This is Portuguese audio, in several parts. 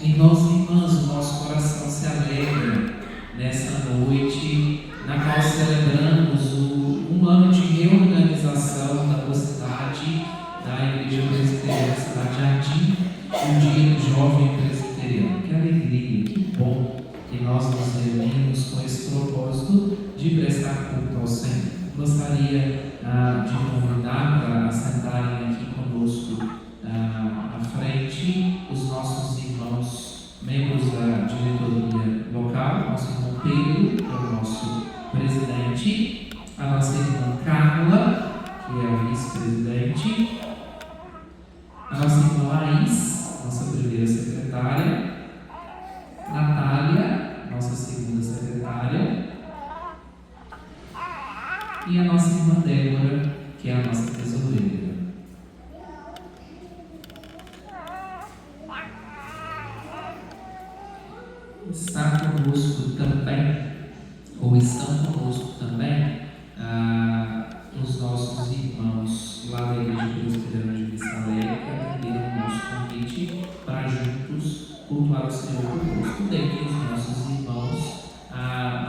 Irmãos e irmãs, o nosso coração se alegra nessa noite, na qual celebramos um ano de reorganização da mocidade da Igreja Presbiteriana Cidade Jardim, um dia do jovem presbiteriano. Que alegria, que bom que nós nos reunimos com esse propósito de prestar culto ao Senhor. Gostaria de convidar para sentarem aqui conosco à frente os nossos irmãos, membros da diretoria local, nosso irmão Pedro, que é o nosso presidente, a nossa irmã Carla, que é a vice-presidente, a nossa irmã Laís, nossa primeira secretária, Natália, nossa segunda secretária, e a nossa irmã Débora, que é a nossa tesoureira. Está conosco também, ou estão conosco também, os nossos irmãos lá da Igreja Presbiteriana de Vista Alegre, que atenderam o nosso convite para juntos cultuar o Senhor conosco. Dentre os nossos irmãos,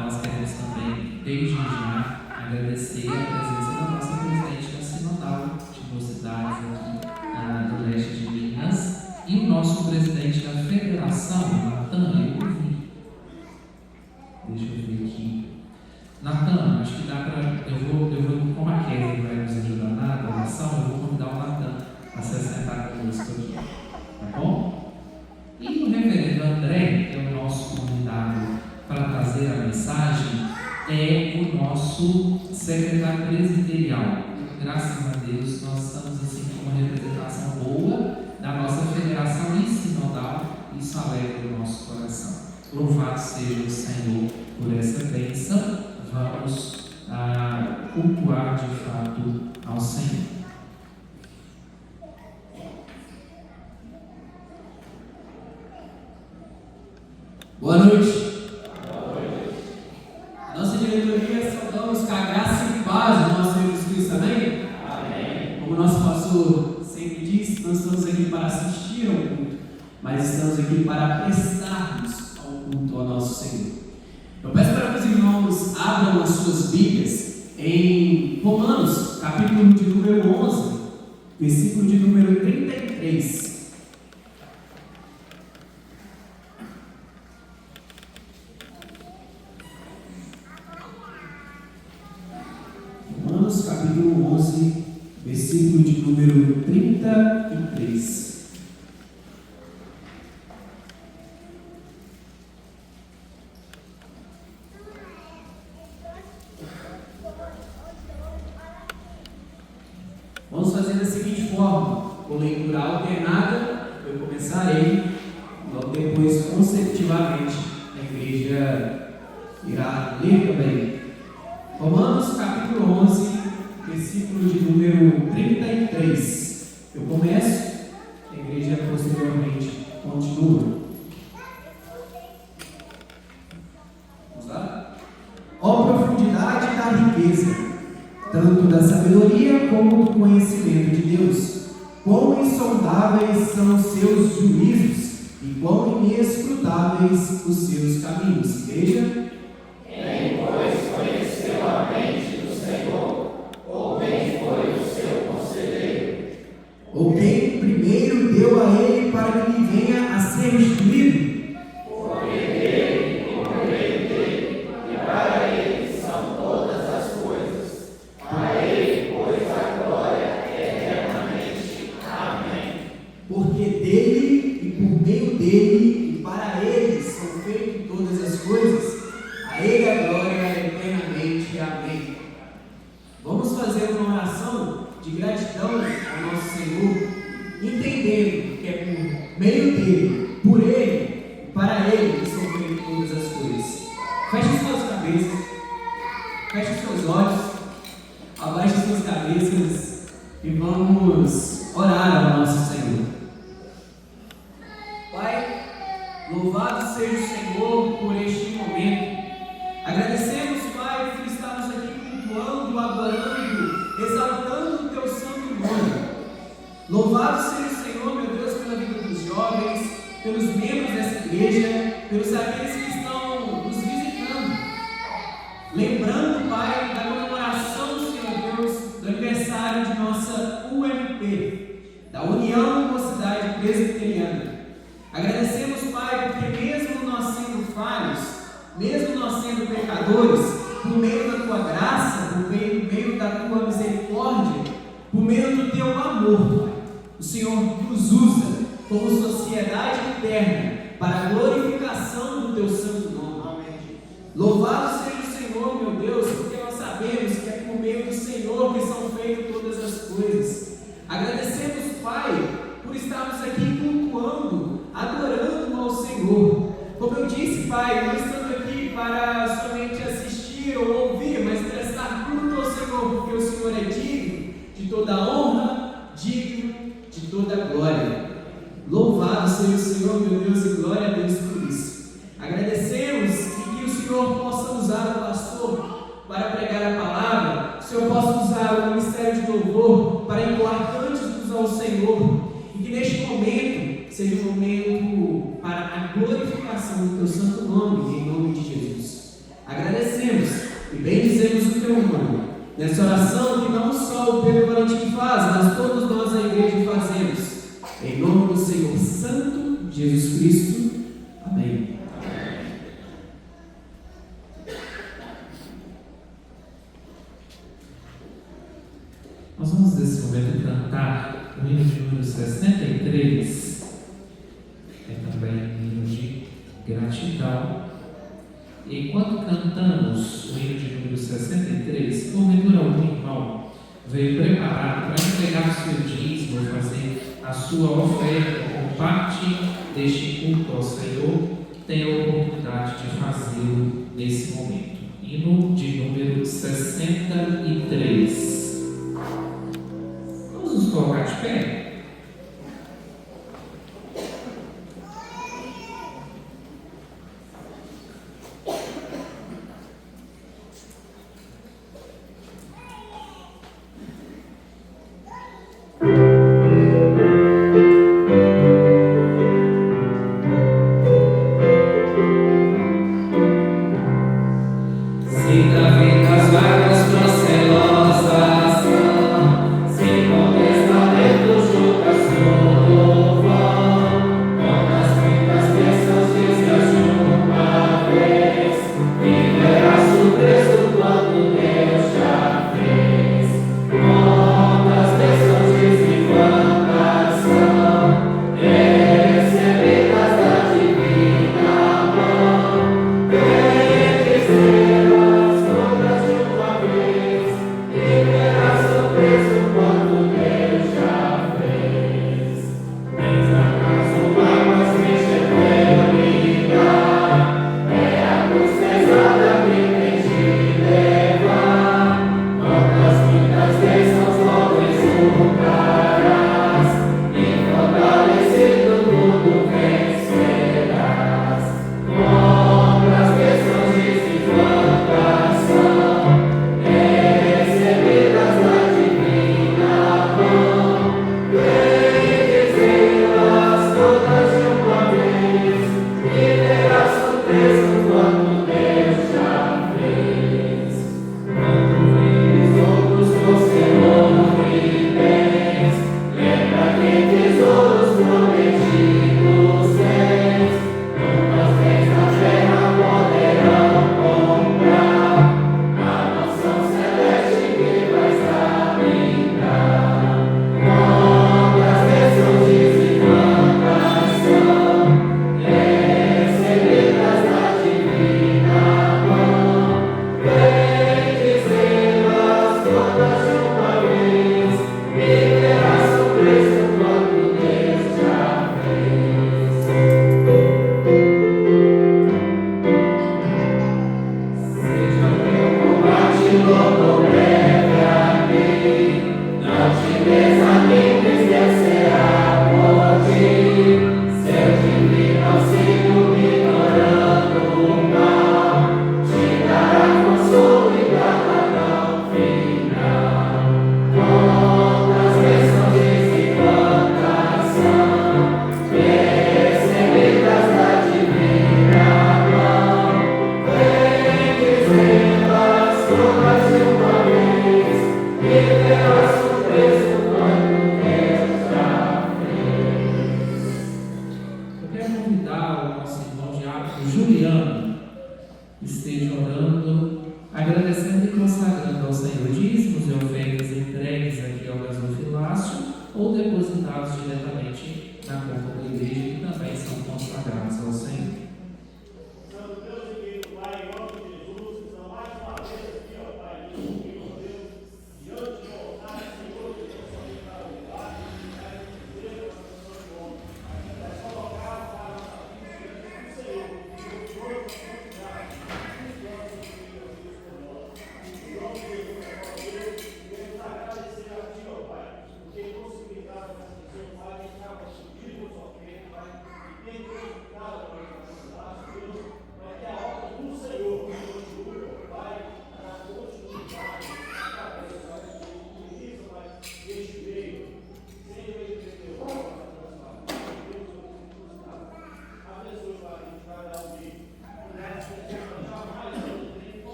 nós queremos também, desde já, agradecer a presença da nossa presidente da Sinodal de Mocidades aqui presidente da federação, Natan, eu ouvi. Deixa eu ver aqui. Natan, acho que dá para. Eu vou, como a Kelly vai nos ajudar na adoração, eu vou convidar o Natan a se assentar conosco aqui. Tá bom? E o reverendo André, que é o nosso convidado para trazer a mensagem, é o nosso secretário presbiterial. Graças a Deus, nós estamos assim com uma representação boa da nossa federação sinodal, e isso alegra o nosso coração. Louvado seja o Senhor por essa bênção. Vamos cultuar de fato ao Senhor. Boa noite. Nossa diretoria, saudamos com a graça e paz do nosso Senhor Jesus Cristo, amém? Amém. Como o nosso pastor sempre diz, nós estamos aqui para assistir ao culto, mas estamos aqui para prestarmos ao culto ao nosso Senhor. Eu peço para que os irmãos abram as suas Bíblias em Romanos, capítulo de número 11, versículo de número 33. Romanos, capítulo 11, versículo de número 33. Vamos fazer da seguinte forma, com leitura alternada, eu começarei, logo depois, consecutivamente, a igreja irá ler também. Romanos, capítulo 11, versículo de número 33. Eu começo, a igreja posteriormente continua. Vamos lá? Ó profundidade da riqueza, tanto da sabedoria como do conhecimento de Deus. Quão insondáveis são os seus juízos e quão inescrutáveis os seus caminhos. Igreja? Quem, pois, conheceu a mente do Senhor? Ou quem foi o seu conselheiro? Ou quem primeiro deu a ele para que lhe venha a ser restituído? Porque dele, e por meio dele, e para ele são todas as coisas. A ele, pois, a glória eternamente. Amém. Porque dele, e por meio dele, e para ele são feitas todas as coisas. A ele a glória eternamente. Amém. Vamos fazer uma oração de gratidão ao nosso Senhor, entendendo que é por meio dele, por ele, e para ele que são feitas todas as coisas. Feche suas cabeças, feche seus olhos, abaixe suas cabeças e vamos orar ao nosso Senhor. Pai, louvado seja o Senhor por este momento. Agradecemos, Pai, por estarmos aqui cultuando, adorando, exaltando o Teu santo nome. Louvado seja o Senhor, meu Deus, pela vida dos jovens, pelos membros dessa igreja, pelos aqueles que estão nos visitando. Lembrando, Pai, da comemoração, Senhor Deus, do aniversário de nossa UMP, da União Mocidade Presbiteriana. Agradecemos, Pai, porque mesmo nós sendo falhos, mesmo nós sendo pecadores, por meio da Tua graça, por meio da Tua misericórdia, por meio do Teu amor, Pai, o Senhor nos usa como sociedade eterna para a glorificação do Teu santo nome. Amém. Louvado seja o Senhor, meu Deus, porque nós sabemos que é por meio do Senhor que são feitas todas as coisas. Agradecemos, Pai, por estarmos aqui cultuando, adorando ao Senhor. Como eu disse, Pai, nós estamos aqui para somente assistir ou ouvir, mas prestar culto ao Senhor, porque o Senhor é digno de toda honra, digno de toda glória. Louvado seja o Senhor, meu Deus, e glória a Deus por isso. Agradecemos e que o Senhor possa usar o pastor para pregar a palavra, o Senhor possa usar o ministério de louvor para entoar cânticos ao Senhor, e que neste momento seja um momento para a glorificação do Teu santo nome, em nome de Jesus. Agradecemos e bendizemos o Teu nome nessa oração que não só o Pedro Valentim faz, mas todos nós a igreja fazemos, em nome do Senhor Santo Jesus número 63 é também um hino de gratidão. E enquanto cantamos o hino de número 63, porventura algum irmão veio preparado para entregar o seu dízimo, fazer a sua oferta como parte deste culto ao Senhor, tem a oportunidade de fazê-lo nesse momento. Hino de número 63. Vamos nos colocar de pé?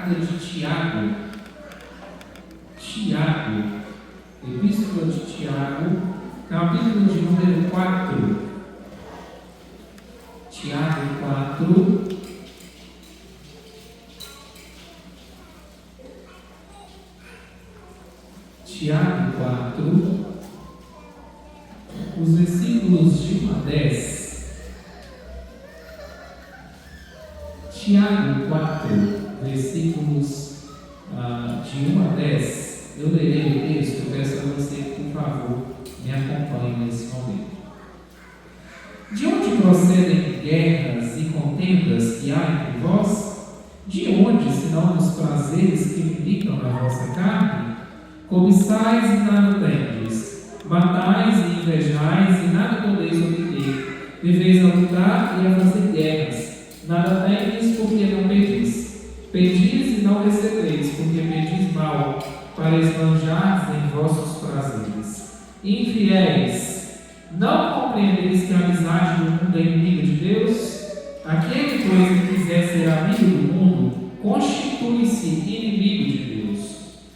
carta de Tiago. Epístola de Tiago, capítulo de número 4. Tiago 4. Tiago 4, os versículos de 1 a 10. Tiago 4, versículos de 1 a 10. Eu lerei o texto, eu peço a você que, por favor, me acompanhe nesse momento. De onde procedem guerras e contendas que há entre vós? De onde, senão dos prazeres que militam na vossa carne? Cobiçais e nada tendes, matais e invejais e nada podeis obter, viveis a lutar e a fazer guerras, nada tendes porque não pedis, pedis e não recebeis porque pedis mal, para esbanjar em vossos prazeres. Infiéis, não compreendeis que a amizade do mundo é inimiga de Deus? Aquele, pois, que quiser ser amigo do mundo, constitui-se inimigo de Deus.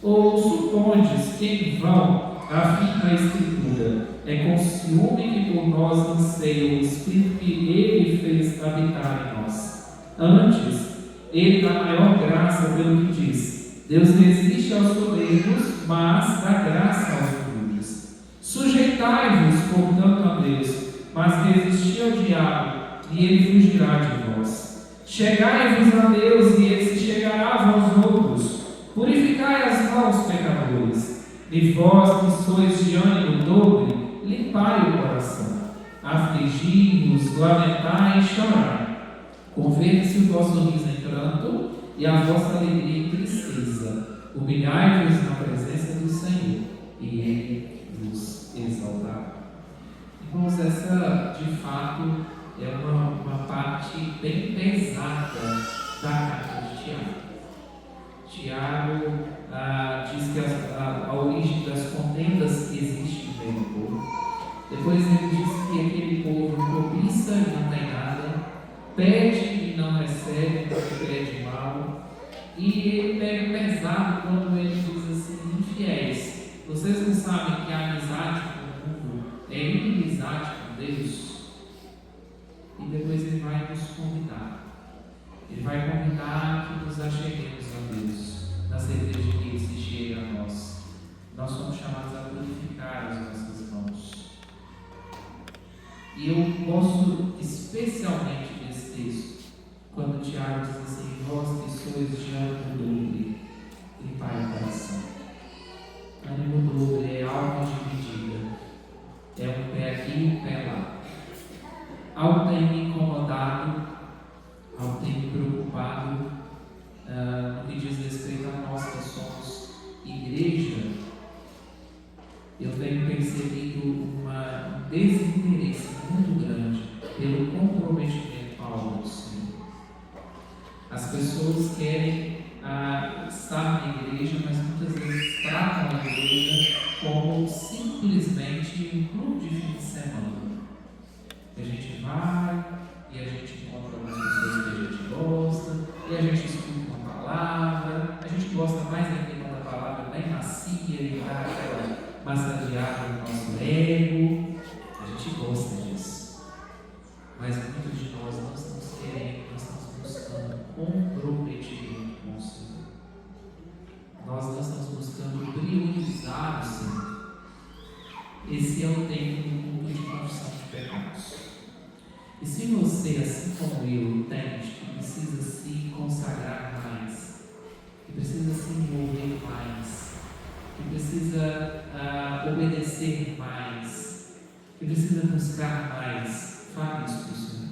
Ou supondes que em vão afirma a Escritura, é com ciúme que por nós anseia o Espírito que Ele fez habitar em nós. Antes, Ele dá maior graça pelo que diz: Deus resiste aos soberbos, mas dá graça aos humildes. Sujeitai-vos, portanto, a Deus, mas resisti ao diabo, e ele fugirá de vós. Chegai-vos a Deus, e ele se chegará a vós outros. Purificai as mãos, pecadores, e vós que sois de ânimo dobre, limpai o coração. Afligi-vos, lamentai e chorai. Converte-se o vosso riso em pranto e a vossa alegria em tristeza. Humilhai-vos na presença do Senhor, e Ele vos exaltará. Irmãos, essa de fato é uma parte bem pesada da carta de Tiago. Tiago diz que a origem das contendas que existe no meio do povo. Depois ele diz que aquele povo cobiça e não tem nada, pede e não recebe, porque pede mal. E ele pega pesado quando ele diz assim: infiéis, vocês não sabem que a amizade com o mundo é inimizade com Deus? E depois ele vai nos convidar. Ele vai convidar que nos acheguemos a Deus, na certeza de que Ele se chega a nós. Nós somos chamados a purificar as nossas mãos. E eu gosto especialmente desse texto, quando Tiago diz assim: vós que sois de ânimo dobre, limpai o coração. Ânimo dobre é alma dividida, é um pé aqui e um pé lá. Algo tem me incomodado, algo tem me preocupado, no que diz respeito a nós que somos igreja. Eu tenho percebido um desinteresse muito grande pelo comprometimento com a obra do Senhor. As pessoas querem estar na igreja, mas muitas vezes tratam a igreja como simplesmente um clube de fim de semana. A gente vai e a gente encontra algumas pessoas que a gente gosta, e a gente escuta uma palavra, a gente gosta mais ainda da palavra bem macia e dá aquela massageada no nosso ego. A gente gosta disso. Mas muitos de nós não estamos querendo, nós estamos buscando comprometimento com o Senhor. Nós não estamos buscando priorizar o Senhor. Esse é o tempo do culto de confissão de pecados. E se você, assim como eu, entende que precisa se consagrar mais, que precisa se envolver mais, que precisa obedecer mais, que precisa buscar mais, fale isso para o Senhor.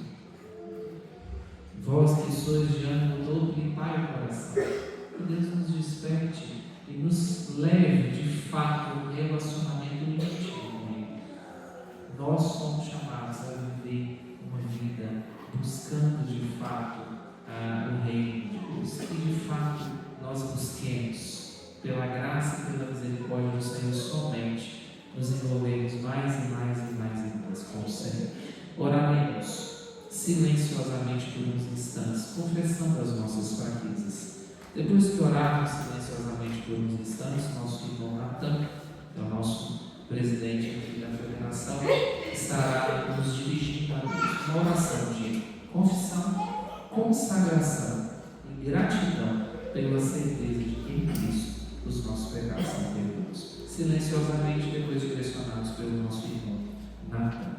Vós que sois de ânimo dobre, limpai o coração. Que Deus nos desperte e nos leve de fato um relacionamento íntimo com Ele. Nós somos chamados a viver uma vida buscando de fato o reino de Deus. Que de fato nós busquemos, pela graça e pela misericórdia do Senhor, somente nos envolvermos mais e mais e mais e mais com o Senhor. Oraremos silenciosamente por uns instantes, confessando as nossas fraquezas. Depois que orarmos silenciosamente por uns instantes, nosso irmão Natan, que é o nosso presidente aqui da federação, estará nos dirigindo a uma oração de confissão, consagração e gratidão pela certeza de que em Cristo os nossos pecados são perdoados. Silenciosamente, depois direcionados pelo nosso irmão Natan.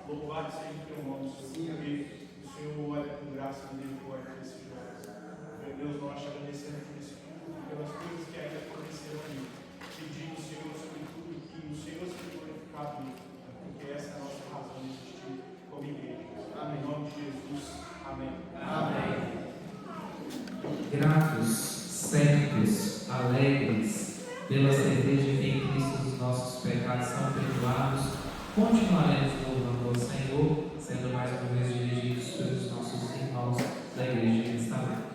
Louvado seja o teu nome, Senhor, porque o Senhor olha com graça e misericórdia para esses jovens. Meu Deus, nós te agradecemos por esse culto, pelas coisas que ainda aconteceram ali. Pedindo, Senhor, sobretudo, que o Senhor seja glorificado, porque essa é a nossa razão de existir como igreja. Amém. Em nome de Jesus. Amém. Amém. Gratos, certos, alegres, pela certeza de que em Cristo os nossos pecados são perdoados, continuaremos louvando ao Senhor, sendo mais uma vez dirigidos pelos nossos irmãos da Igreja Restaurada.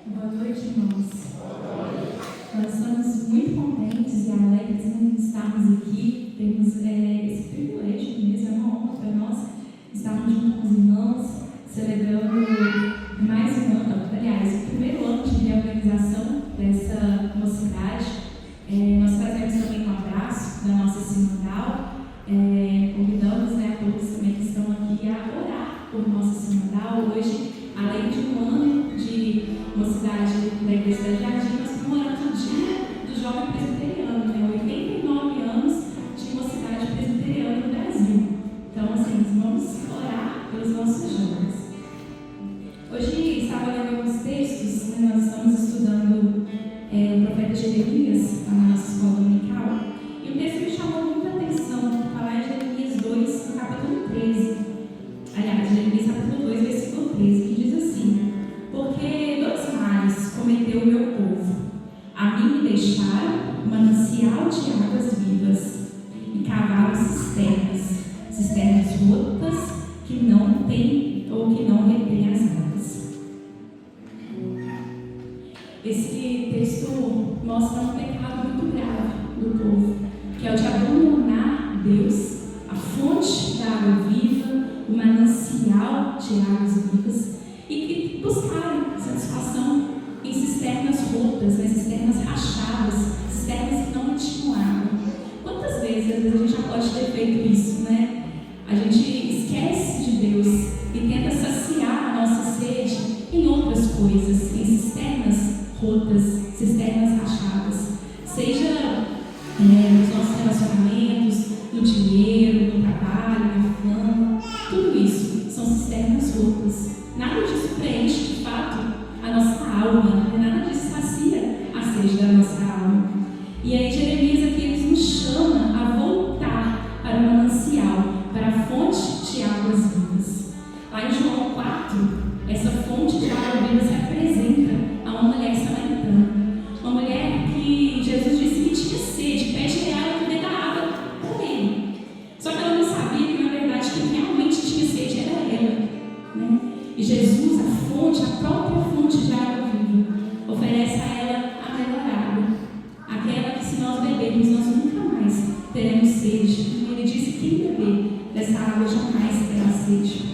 Boa noite, irmãos. Nós estamos muito contentes e alegres em estarmos aqui. Temos esse privilégio mesmo, é uma honra para nós estarmos junto com os irmãos, celebrando mais um ano, aliás, o primeiro ano de reorganização dessa mocidade. Nós trazemos também um abraço da nossa sinodal. Convidamos a todos também que estão aqui a orar por nossa sinodal. Hoje, além de um ano de mocidade da Igreja da Jardim, nós comemoramos o dia do jovem presbiteriano, 89 anos de mocidade presbiteriana no Brasil. Então, assim, vamos orar pelos nossos jovens. Hoje estava lendo alguns textos, nós estamos estudando o profeta Jeremias na nossa escola dominical, e o texto me chamou muita atenção, falar em Jeremias 2, no capítulo 13. Aliás, Jeremias capítulo 2, versículo 13, que diz assim: porque 2 males cometeu o meu povo, a mim me deixaram manancial de águas vivas, e cavaram cisternas rotas que não têm ou que não retêm as águas. Esse texto mostra um pecado muito grave do povo, que é o de abandonar Deus, a de águas vivas e que buscaram satisfação em cisternas rotas, né, cisternas rachadas, cisternas que não tinham água. Quantas vezes, às vezes, a gente já pode ter feito isso, né? A gente esquece de Deus e tenta saciar a nossa sede em outras coisas, em cisternas rotas, cisternas rachadas. Seja nos nossos relacionamentos, no dinheiro, no trabalho, na fama, tudo isso são cisternas rotas. Nada disso preenche, de fato, a nossa alma, nada disso sacia a sede da nossa alma. E aí Jeremias aqui ele nos chama a voltar para o manancial, para a fonte de águas vivas. Lá em João 4, essa fonte de águas vivas se apresenta a uma mulher samaritana. Uma mulher que Jesus disse que tinha sede, pede a ela que dê da água com ele. Só que ela não sabia que, na verdade, quem realmente tinha sede era ela, né? E Jesus, a fonte, a própria fonte de água viva, oferece a ela a melhor água, aquela que, se nós bebermos, nós nunca mais teremos sede. E ele disse que quem beber dessa água jamais terá sede.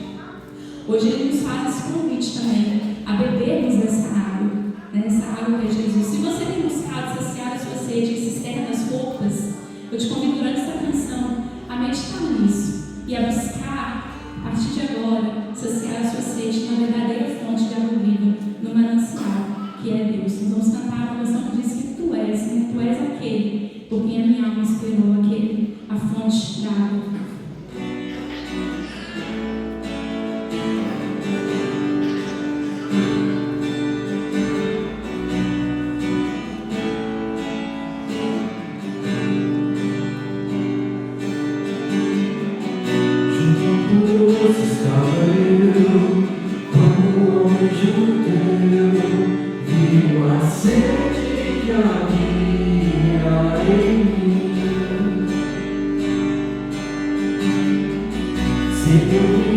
Hoje ele nos faz esse convite também a bebermos dessa água, né? Essa água que é Jesus. Se você tem buscado saciar a sua sede em cisternas rotas, eu te convido durante essa canção a meditar nisso e a buscar, a partir de agora, saciar a sua sede na verdadeira fonte de água viva, no manancial, que é Deus. Nós vamos cantar uma canção que diz que tu és, né? Tu és aquele por quem a minha alma esperou, aquele, a fonte da água viva. Saciar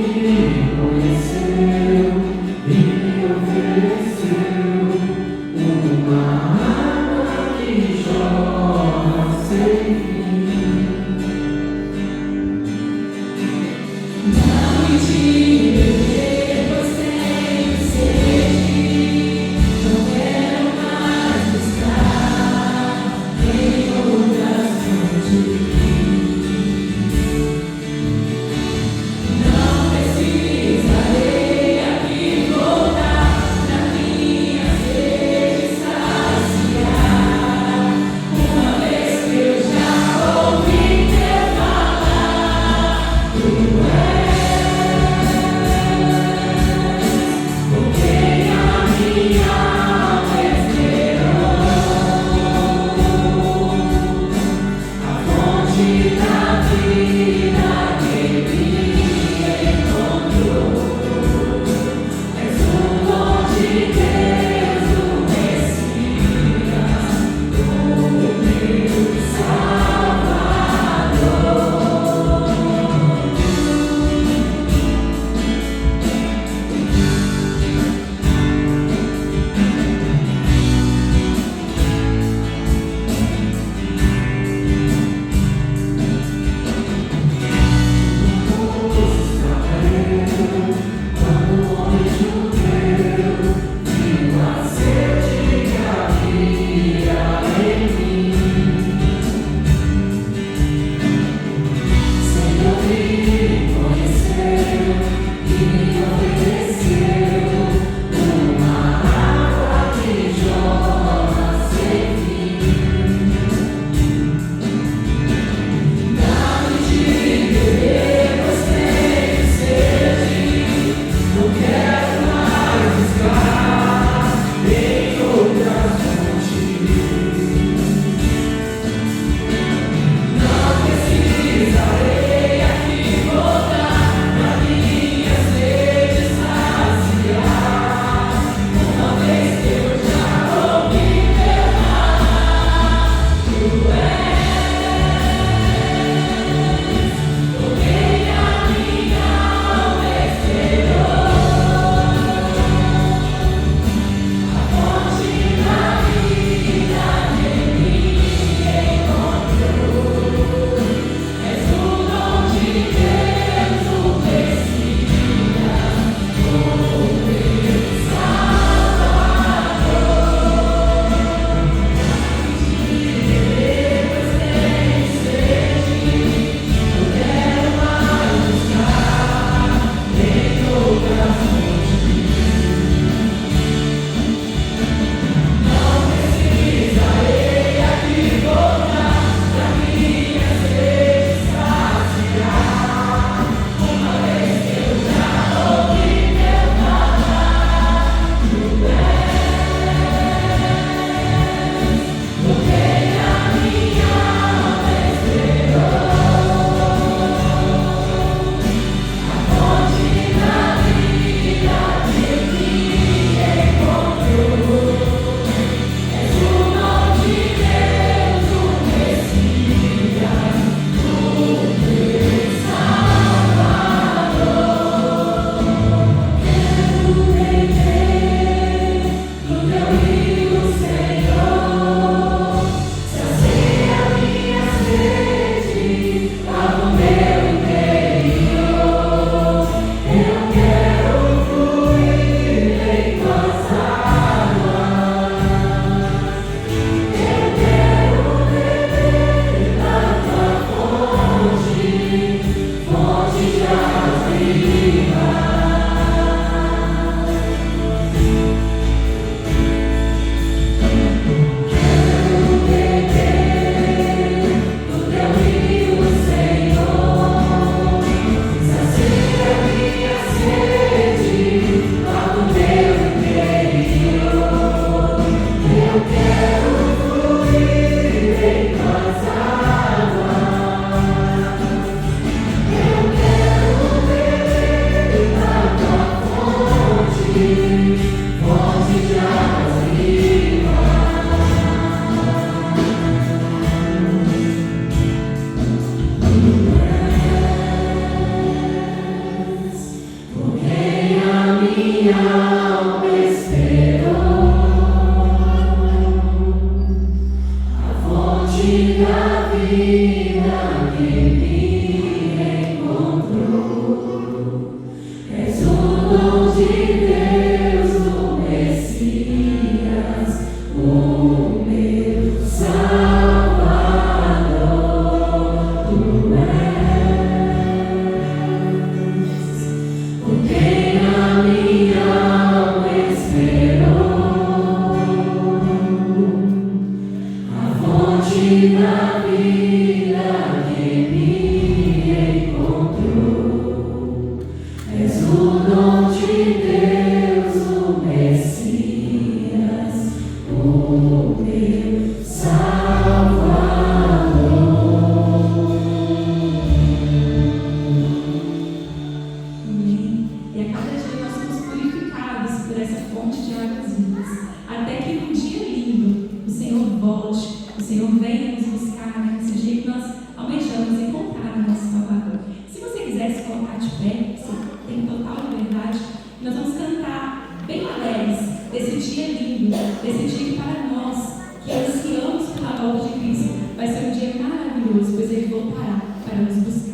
colocar de pé, você tem total liberdade. Nós vamos cantar bem alegres desse dia lindo, desse dia que para nós, que ansiamos pela volta de Cristo, vai ser um dia maravilhoso, pois Ele voltará para nos buscar.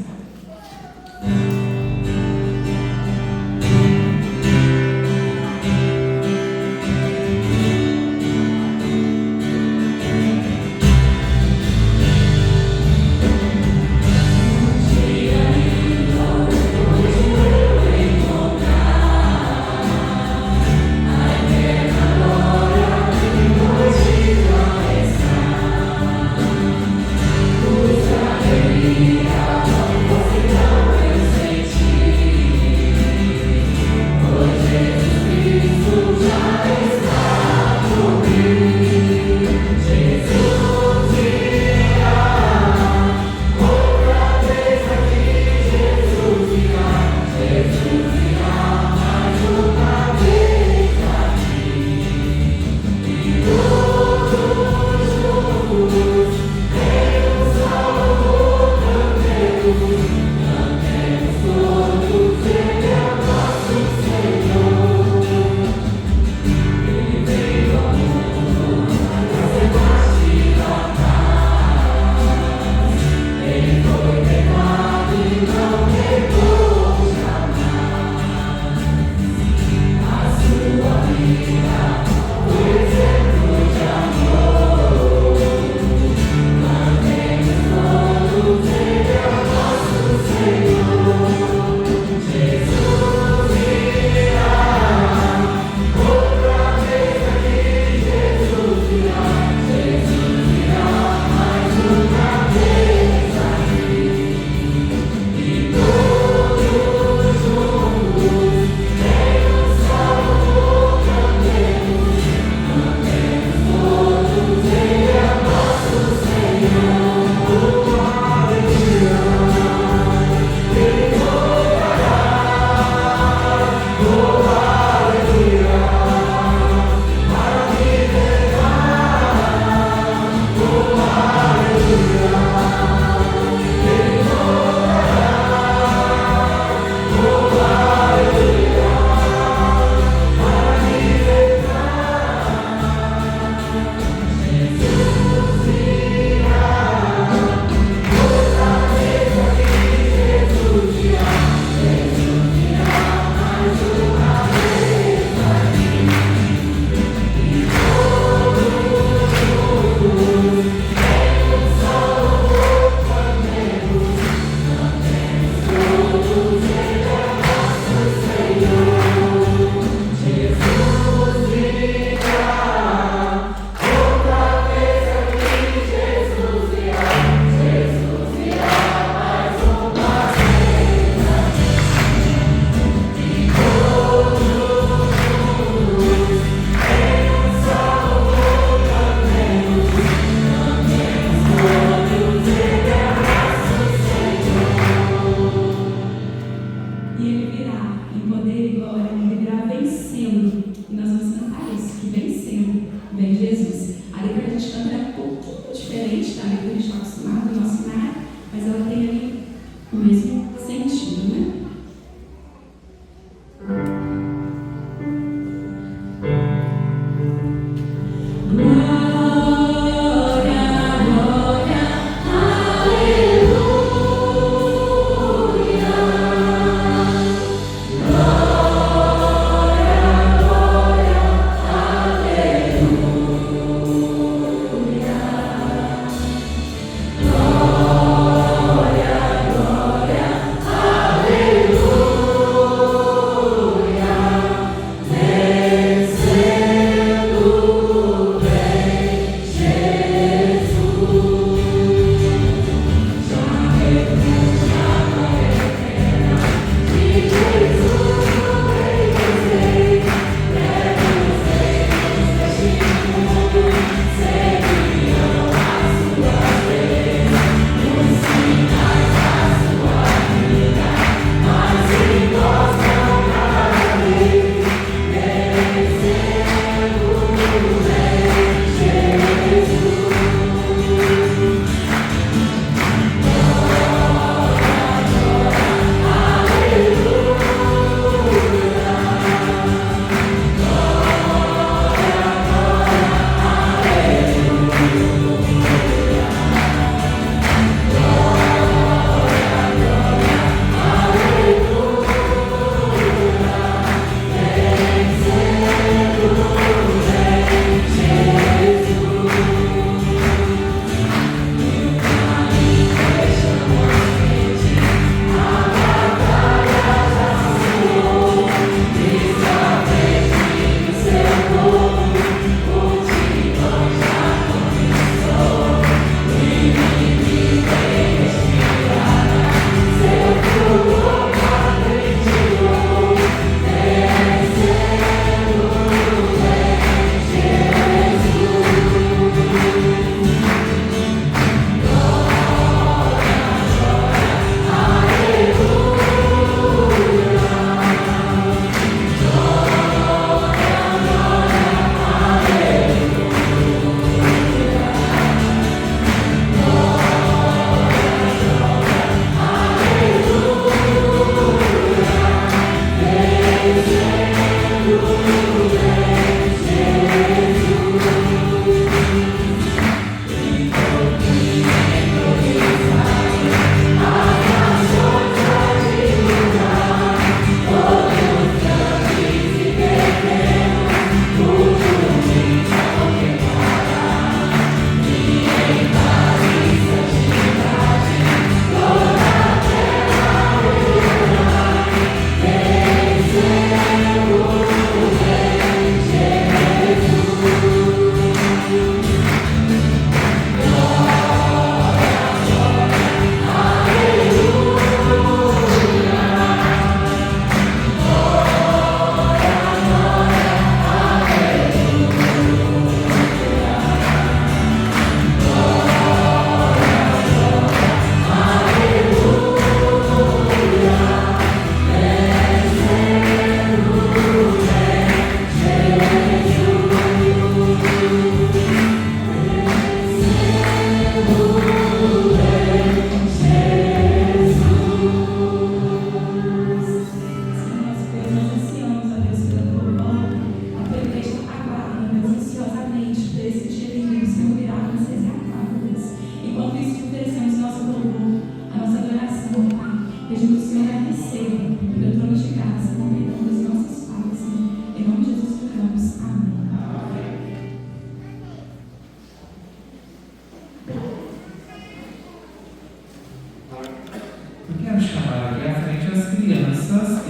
Os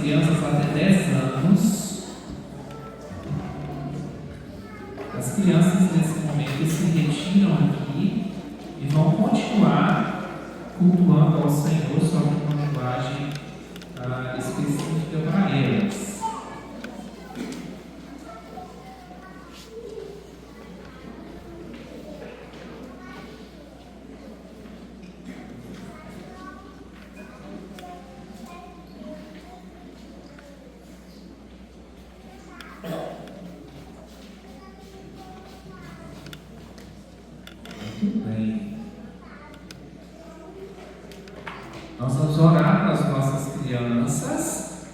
crianças até 10 anos. As crianças nesse momento se retiram aqui e vão continuar cultuando ao Senhor, só que uma linguagem específica para elas. Muito bem. Nós vamos orar para as nossas crianças,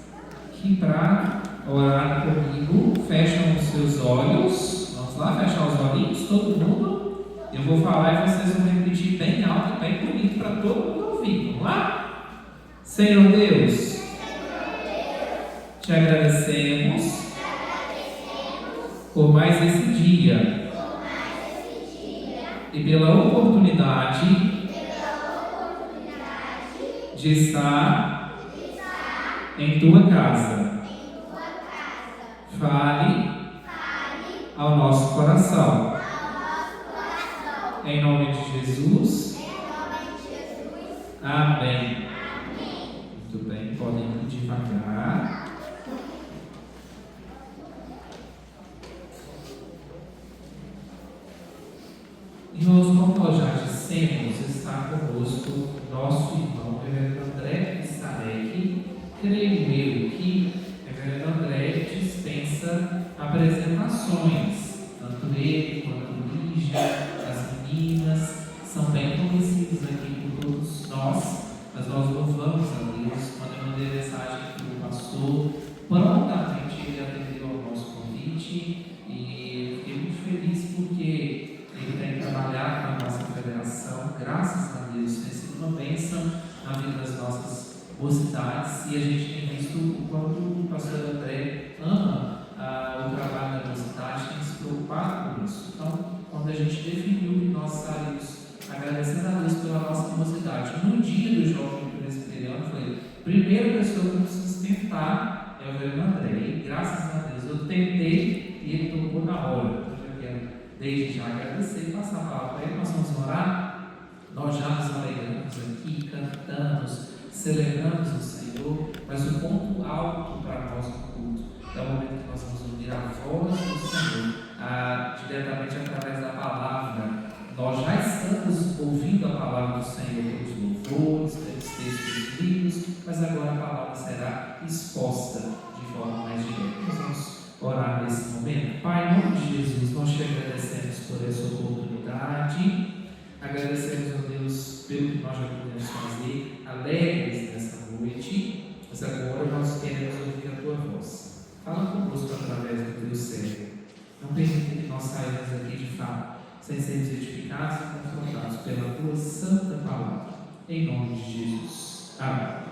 que para orar comigo, fecham os seus olhos. Vamos lá, fechar os olhinhos, todo mundo. Eu vou falar e vocês vão repetir bem alto e bem bonito para todo mundo ouvir. Vamos lá? Senhor Deus, te agradecemos por mais esse dia e pela oportunidade de estar em tua casa. Fale ao nosso coração. Em nome de Jesus. Amém. Muito bem, podem ir devagar. Irmãos, como nós já dissemos, está conosco nosso irmão Reverendo André Starek. Creio eu que Reverendo André dispensa apresentações, tanto ele quanto Lígia, as meninas, são bem conhecidos aqui por todos nós, mas nós louvamos a Deus. Quando eu mandei mensagem para o pastor, prontamente ele atendeu ao nosso convite e fiquei muito feliz porque ele tem trabalhado na nossa federação, graças a Deus, tem sido uma bênção na vida das nossas mocidades, e a gente tem visto o quanto o pastor André ama o trabalho da mocidade, tem se preocupado com isso. Então, quando a gente definiu que nós estaríamos agradecendo a Deus pela nossa mocidade, no dia do jovem presbiteriano, foi a primeira pessoa que eu preciso tentar é o Reverendo André, e graças a Deus eu tentei e ele tocou na hora. Então, eu quero desde já agradecer e passar a palavra para ele. Nós vamos orar. Nós já nos alegramos aqui, cantamos, celebramos o Senhor, mas o ponto alto para nós no culto é o momento que nós vamos ouvir a voz do Senhor, diretamente através da palavra. Nós já estamos ouvindo a palavra do Senhor pelos louvores, pelos textos lidos, mas agora a palavra será exposta de forma mais direta. Nós vamos orar nesse momento. Pai, em nome de Jesus, nós te agradecemos por essa oportunidade, agradecemos a Deus pelo que nós já podemos fazer, alegres nessa noite, mas agora nós queremos ouvir a tua voz. Fala conosco através do teu servo. Não permita que nós saímos aqui de fato sem sermos edificados e confrontados pela tua santa palavra. Em nome de Jesus. Amém.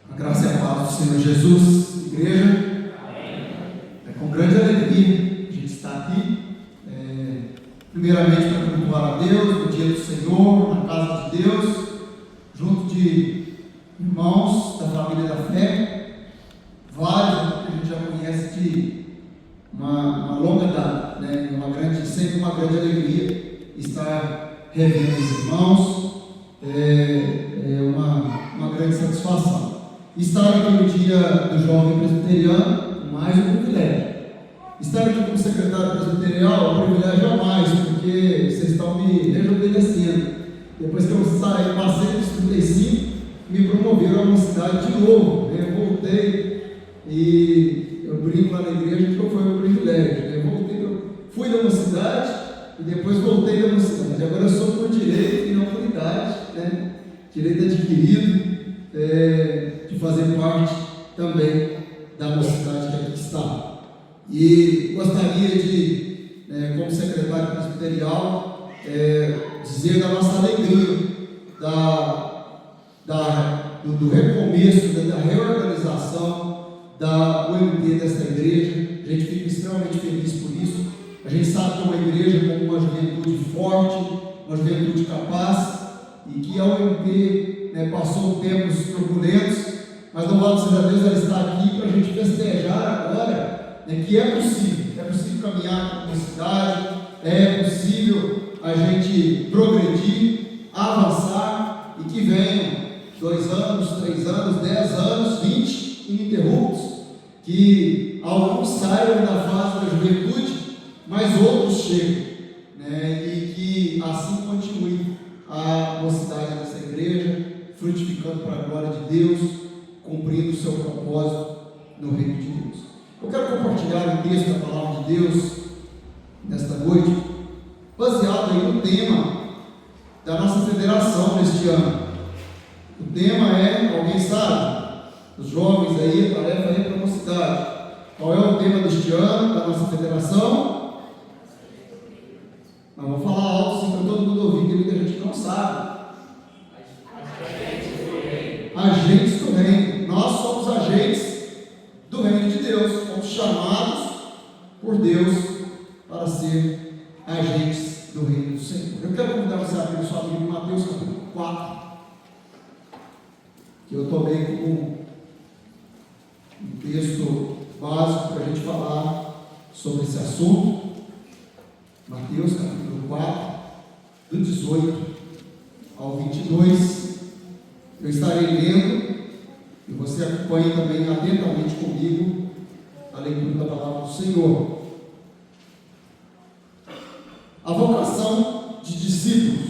A graça e a paz do Senhor Jesus, igreja. É com grande alegria a gente estar aqui, primeiramente para cultuar a Deus, no dia do Senhor, na casa de Deus, junto de irmãos da família da fé, vários que a gente já conhece de uma longa data, sempre uma grande alegria estar revendo os irmãos, é uma grande satisfação. Estar aqui no dia do jovem presbiteriano, mais um privilégio. Estar aqui como secretário presbiterial é um privilégio a mais, porque vocês estão me rejuvenescendo. Depois que eu passei dos 35, me promoveram a mocidade de novo. Eu voltei e eu brinco lá na igreja que foi um privilégio. Fui da mocidade e depois voltei da mocidade. Agora eu sou por direito e não por idade, direito adquirido. De fazer parte também da mocidade que aqui está. E gostaria de, como secretário presbiterial, dizer da nossa alegria, da do recomeço, da reorganização da UMP desta igreja. A gente fica extremamente feliz por isso. A gente sabe que é uma igreja com uma juventude forte, uma juventude capaz, e que a UMP passou tempos turbulentos, mas louvado seja Deus, ela está aqui para a gente festejar agora, que é possível caminhar com a cidade, é possível a gente progredir, avançar, e que venham 2 anos, 3 anos, 10 anos, 20 ininterruptos, que alguns saiam da fase da juventude, mas outros chegam, e que assim continue a mocidade dessa igreja, frutificando para a glória de Deus, cumprindo o seu propósito no reino de Deus. Eu quero compartilhar um texto da palavra de Deus nesta noite, baseado aí no tema da nossa federação neste ano. O tema é, alguém sabe? Os jovens aí, a tarefa aí para a mocidade. Qual é o tema deste ano da nossa federação? Mas vou falar alto assim para todo mundo ouvir, que muita gente não sabe. Agentes do reino. Nós somos agentes do reino de Deus. Fomos chamados por Deus para ser agentes do reino do Senhor. Eu quero convidar você a abrir sua Bíblia em Mateus capítulo 4, que eu tomei como um texto básico para a gente falar sobre esse assunto. Mateus capítulo 4, do 18 ao 22. Eu estarei lendo e você acompanhe também atentamente comigo a leitura da palavra do Senhor. A vocação de discípulos.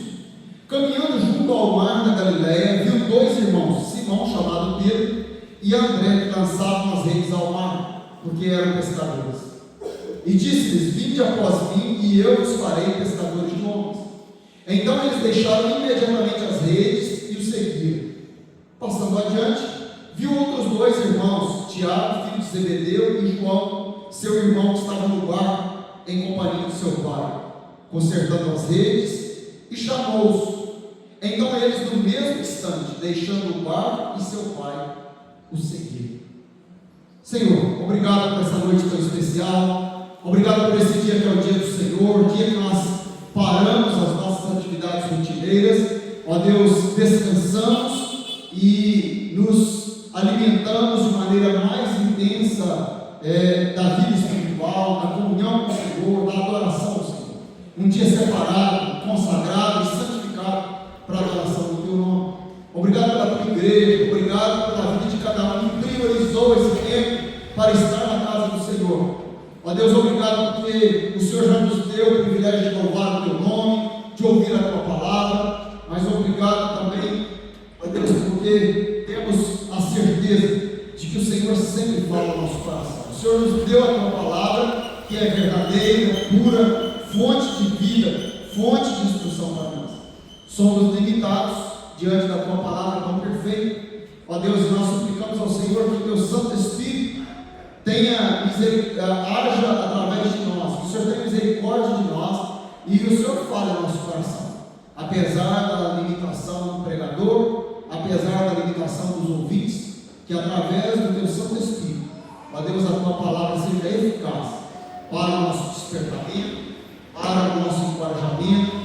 Caminhando junto ao mar da Galileia, viu 2 irmãos, Simão, chamado Pedro, e André, que lançavam as redes ao mar, porque eram pescadores. E disse-lhes: vinde após mim, e eu os farei pescadores de homens. Então eles deixaram imediatamente as redes e o seguiram. Passando adiante, viu outros 2 irmãos, Tiago, filho de Zebedeu, e João, seu irmão, que estava no barco, em companhia de seu pai, consertando as redes, e chamou-os. Então eles, no mesmo instante, deixando o barco e seu pai, o seguiram. Senhor, obrigado por essa noite tão especial. Obrigado por esse dia que é o dia do Senhor, o dia que nós paramos as nossas atividades rotineiras. Ó Deus, descansamos e nos alimentamos de maneira mais intensa da vida espiritual, da comunhão com o Senhor, da adoração ao Senhor. Um dia separado, consagrado e santificado para a adoração do Teu nome. Obrigado pela Tua igreja, obrigado pela vida de cada um que priorizou esse tempo para estar na casa do Senhor. Ó Deus, obrigado porque o Senhor já nos deu o privilégio de louvar o Teu nome, de ouvir a Tua palavra, mas obrigado também, ó Deus, porque temos a certeza de que o Senhor sempre fala no nosso coração. O Senhor nos deu a Tua palavra, que é verdadeira, pura, fonte de vida, fonte de instrução para nós. Somos limitados diante da Tua palavra tão perfeita. Ó Deus, nós suplicamos ao Senhor que o Teu Santo Espírito tenha misericórdia, haja através de nós, que o Senhor tenha misericórdia de nós e o Senhor fale no nosso coração, apesar da limitação do pregador, apesar da limitação dos ouvintes, que através do Teu Santo Espírito, ó Deus, a Tua palavra seja eficaz para o nosso despertamento, para o nosso encorajamento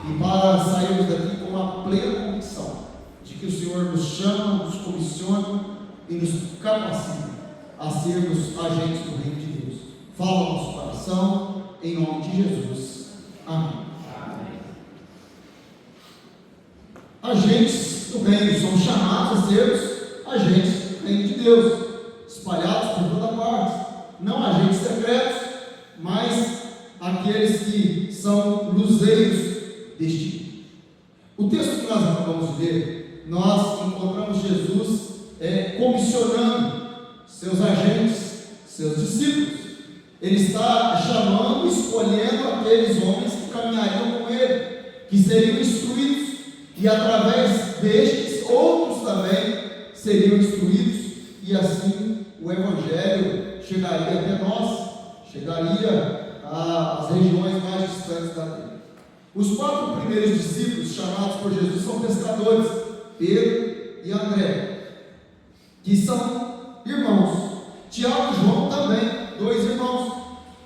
e para sairmos daqui com a plena convicção de que o Senhor nos chama, nos comissiona e nos capacita a sermos agentes do reino de Deus. Fala no nosso coração, em nome de Jesus. Amém. Agentes do reino, somos chamados a sermos agentes do reino de Deus, espalhados por toda parte, não agentes secretos, mas aqueles que são luzeiros deste mundo. O texto que nós acabamos de ver, nós encontramos Jesus comissionando seus agentes, seus discípulos. Ele está chamando, escolhendo aqueles homens que caminhariam com ele, que seriam instruídos, e através destes, outros também seriam instruídos, e assim o Evangelho chegaria até nós, chegaria às regiões mais distantes da terra. Os 4 primeiros discípulos chamados por Jesus são pescadores, Pedro e André. que são irmãos. Tiago e João também, 2 irmãos.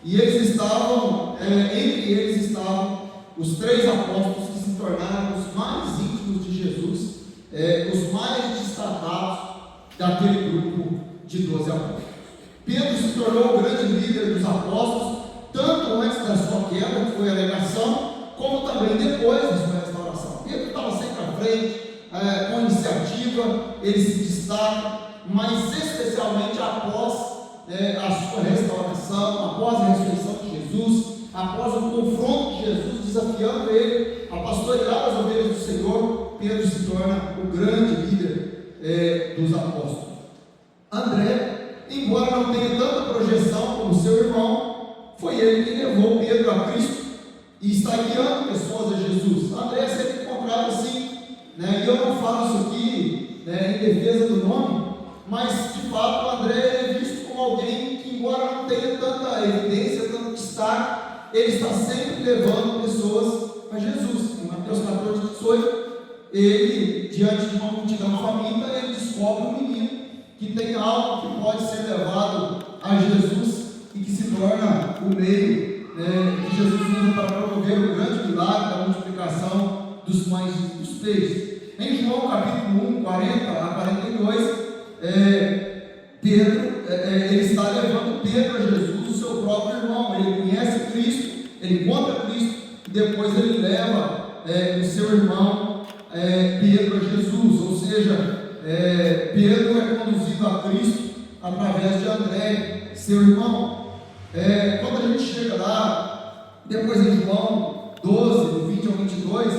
E eles estavam, entre eles estavam os 3 apóstolos que se tornaram os mais íntimos de Jesus, os mais destacados daquele grupo de 12 apóstolos. Pedro se tornou o grande líder dos apóstolos, tanto antes da sua queda, que foi a negação, como também depois da sua restauração. Pedro estava sempre à frente, com iniciativa, ele se destaca, mas especialmente após a sua restauração, após a ressurreição de Jesus, após o confronto de Jesus, desafiando ele a pastorear as ovelhas do Senhor, Pedro se torna o grande líder dos apóstolos. André, embora não tenha tanta projeção como seu irmão, foi ele que levou Pedro a Cristo e está guiando pessoas a Jesus. André é sempre encontrado assim, e eu não falo isso aqui em defesa do nome, mas de fato André é visto como alguém que, embora não tenha tanta evidência, tanto destaque, ele está sempre levando pessoas a Jesus. Em Mateus 14:18, ele, diante de uma multidão faminta, ele descobre um menino que tem algo que pode ser levado a Jesus e que se torna o meio que Jesus usa para promover o grande milagre da multiplicação dos pães e dos peixes. Em João capítulo 1, 40 a 42, Pedro, ele está levando Pedro a Jesus, o seu próprio irmão. Ele conhece Cristo, ele encontra Cristo, e depois ele leva o seu irmão Pedro a Jesus. Ou seja, Pedro é conduzido a Cristo através de André, seu irmão. Quando a gente chega lá, depois em João 12, do 20 ao 22,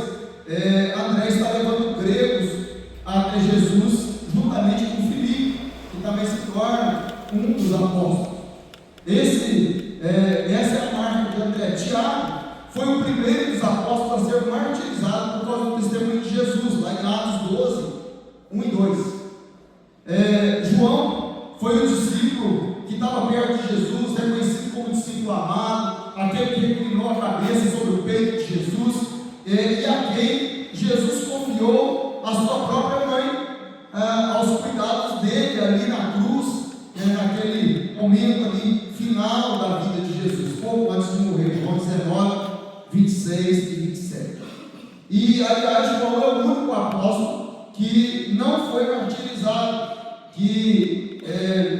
André está levando gregos até Jesus, juntamente com Filipe, que também se torna um dos apóstolos. Essa é a marca de André. Tiago foi o primeiro dos apóstolos a ser martirizado por causa do testemunho de Jesus, lá em Atos 12, 1 e 2. João foi o discípulo que estava perto de Jesus, reconhecido como discípulo amado, aquele que reclinou a cabeça sobre o peito de Jesus, e a quem Jesus confiou a sua própria mãe, aos cuidados dele ali na cruz, naquele momento ali final da vida de Jesus, pouco antes de morrer. João 19, 26 e 27. E aliás, João é o único apóstolo que não foi martirizado, que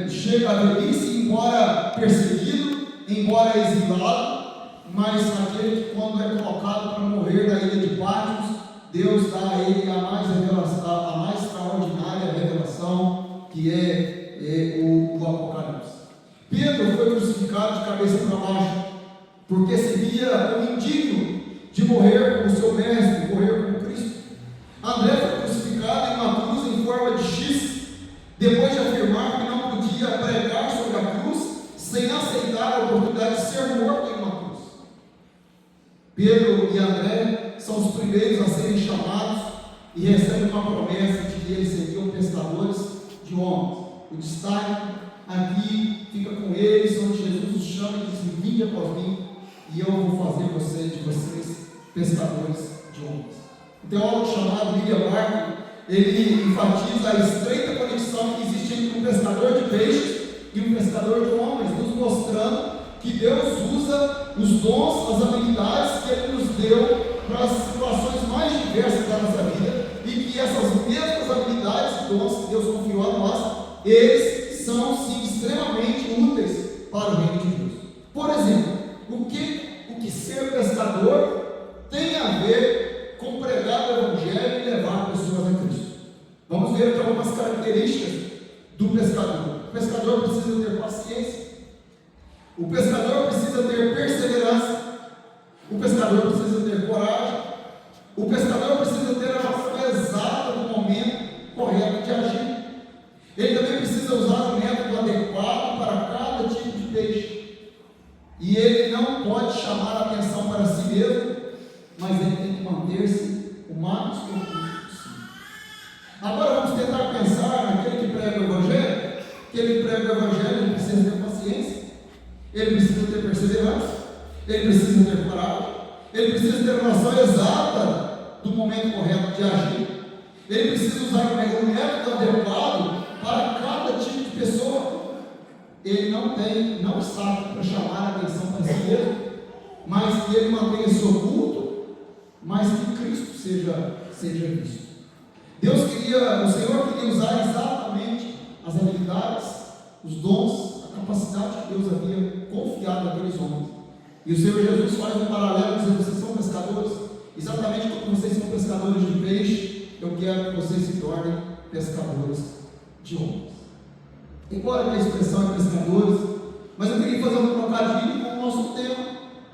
chega à velhice, embora perseguido, embora exilado, mas aquele que, quando é colocado para morrer na ilha de Patmos, Deus dá a ele a mais extraordinária revelação, que é o Apocalipse. Pedro foi crucificado de cabeça para baixo, porque se via como indigno de morrer como seu mestre, morrer como Cristo. André foi crucificado em uma cruz em forma de X, depois de afirmar que não podia pregar sobre a cruz sem aceitar a oportunidade de ser morto em uma cruz. Pedro e André são os primeiros a serem chamados e recebem uma promessa de que eles seriam pescadores de homens. O destaque aqui fica com eles, onde Jesus os chama e diz: vinde após mim, e eu vou fazer de vocês pescadores de homens. O teólogo chamado William Barclay, ele enfatiza a estreita conexão que existe entre um pescador de peixes e um pescador de homens, nos mostrando que Deus usa os dons, as habilidades que Ele nos deu para as situações mais diversas da nossa vida, e que essas mesmas habilidades e dons que Deus confiou a nós, eles são sim extremamente úteis para o reino de Deus. Por exemplo, o que ser pescador tem a ver com pregar o Evangelho e levar pessoas a Cristo? Vamos ver aqui algumas características do pescador. O pescador precisa ter paciência, o pescador precisa ter perseverança, o pescador precisa ter coragem, o pescador precisa ter a noção exata do momento correto de agir. Ele também precisa usar o método adequado para cada tipo de peixe. E ele não pode chamar a atenção para si mesmo, mas ele tem que manter-se o mais oculto possível. Agora vamos tentar pensar naquele que prega o Evangelho. Aquele que prega o Evangelho, ele precisa ter paciência, ele precisa ter perseverança, ele precisa ter coragem, ele precisa ter a noção exata do momento correto de agir, ele precisa usar o método adequado para cada ele não está aqui para chamar a atenção para si mesmo, mas que ele mantenha-se oculto, mas que Cristo seja visto. O Senhor queria usar exatamente as habilidades, os dons, a capacidade que Deus havia confiado àqueles homens. E o Senhor Jesus faz um paralelo, dizendo: vocês são pescadores, exatamente como vocês são pescadores de peixe, eu quero que vocês se tornem pescadores de homens. Embora a expressão é pescadores, mas eu queria fazer um trocadilho com o nosso tema,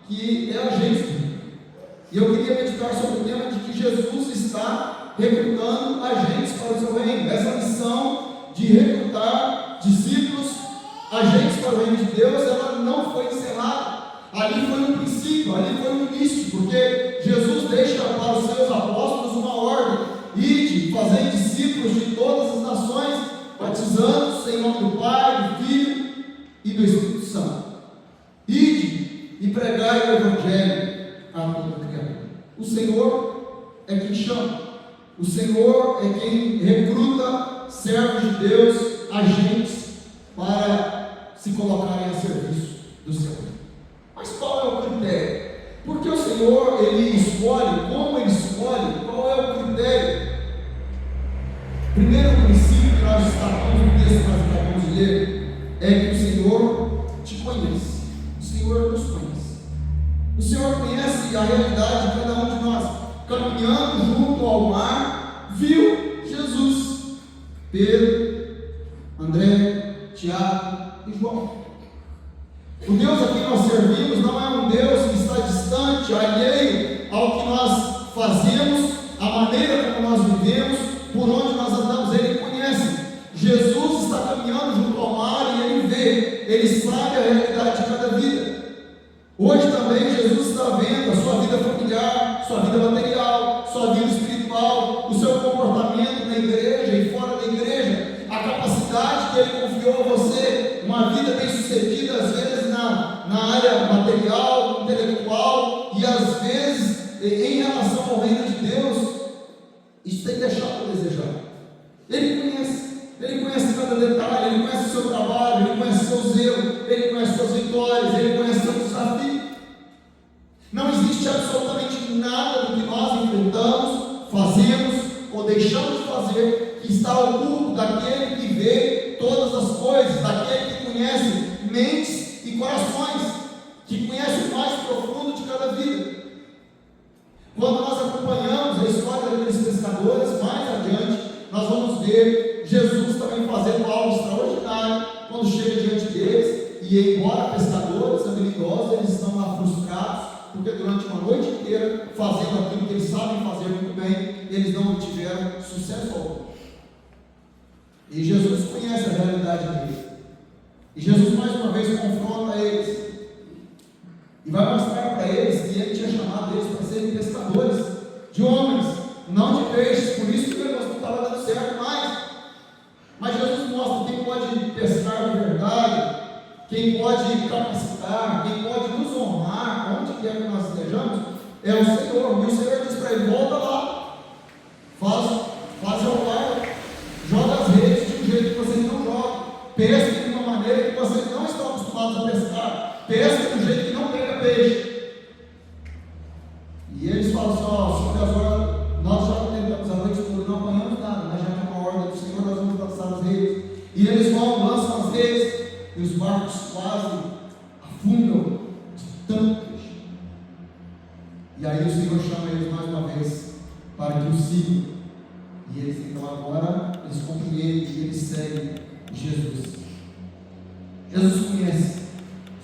que é agência. E eu queria meditar sobre o tema de que Jesus está recrutando agentes para o seu reino. Essa missão de recrutar discípulos, agentes para o reino de Deus, ela não foi encerrada. Ali foi um princípio, ali foi um início, porque Jesus deixa para os seus apóstolos uma ordem: ide, fazei discípulos de todas as nações, batizando-os em nome do Pai, do Filho e do Espírito Santo. Ide e pregai o Evangelho a toda criatura. O Senhor é quem chama, o Senhor é quem recruta servos de Deus, agentes, para se colocarem a serviço do Senhor. Mas qual é o critério? Porque o Senhor, Ele escolhe, como Ele escolhe, qual é o critério? Primeiro princípio que nós destacamos no texto que nós acabamos de ler é que o Senhor te conhece, o Senhor nos conhece. O Senhor conhece a realidade de cada um de nós. Caminhando junto ao mar, viu Jesus, Pedro, André, Tiago e João. O Deus a quem nós servimos não é um Deus que está distante, alheio ao que nós fazemos, à maneira como nós vivemos, por onde nós andamos. Ele conhece. Jesus está caminhando junto ao mar e Ele vê, Ele sabe a realidade de cada vida. Hoje também Jesus está vendo a sua vida familiar, sua vida material, sua vida espiritual, o seu comportamento na igreja e fora da igreja, a capacidade que Ele confiou a você, uma vida bem sucedida, às vezes na área material, intelectual, e às vezes em relação ao reino de Deus, isso tem deixado a desejar. Ele conhece cada detalhe, Ele conhece o seu trabalho, Ele conhece o seu zelo, Ele conhece suas vitórias, Ele conhece o seu desafio. Não existe absolutamente nada do que nós enfrentamos, fazemos ou deixamos de fazer que está oculto daquele que vê todas as coisas, daquele que conhece mentes e corações, que conhece o mais profundo de cada vida. Quando nós acompanhamos a história daqueles pescadores, mais adiante, nós vamos ver Jesus também fazendo algo extraordinário quando chega diante deles. E embora pescadores habilidosos, eles estão lá frustrados, porque durante uma noite inteira, fazendo aquilo que eles sabem fazer muito bem, eles não tiveram sucesso algum. E Jesus conhece a realidade deles. E Jesus mais uma vez confronta eles e vai mostrar para eles que Ele tinha chamado eles para serem pescadores de homens, não de peixes. Por isso que o negócio não estava dando certo mais. Mas Jesus mostra quem pode pescar de verdade, quem pode capacitar, quem pode nos honrar, onde quer que nós estejamos, é o Senhor. E o Senhor diz para ele: volta lá, faz ao pai, joga as redes de um jeito que vocês não jogam, pesquem de uma maneira que vocês não estão acostumados a pescar, pesquem de um jeito que não pega peixe. E eles falam assim: ó, Senhor, agora nós já tentamos a noite toda, não apanhamos nada, mas já que é uma ordem do Senhor, nós vamos lançar as redes. E eles vão, lançam as redes, e os barcos quase afundam de tanto peixe. E aí o Senhor chama eles mais uma vez para que o sigam. E eles então agora, eles compreendem e eles seguem Jesus. Jesus conhece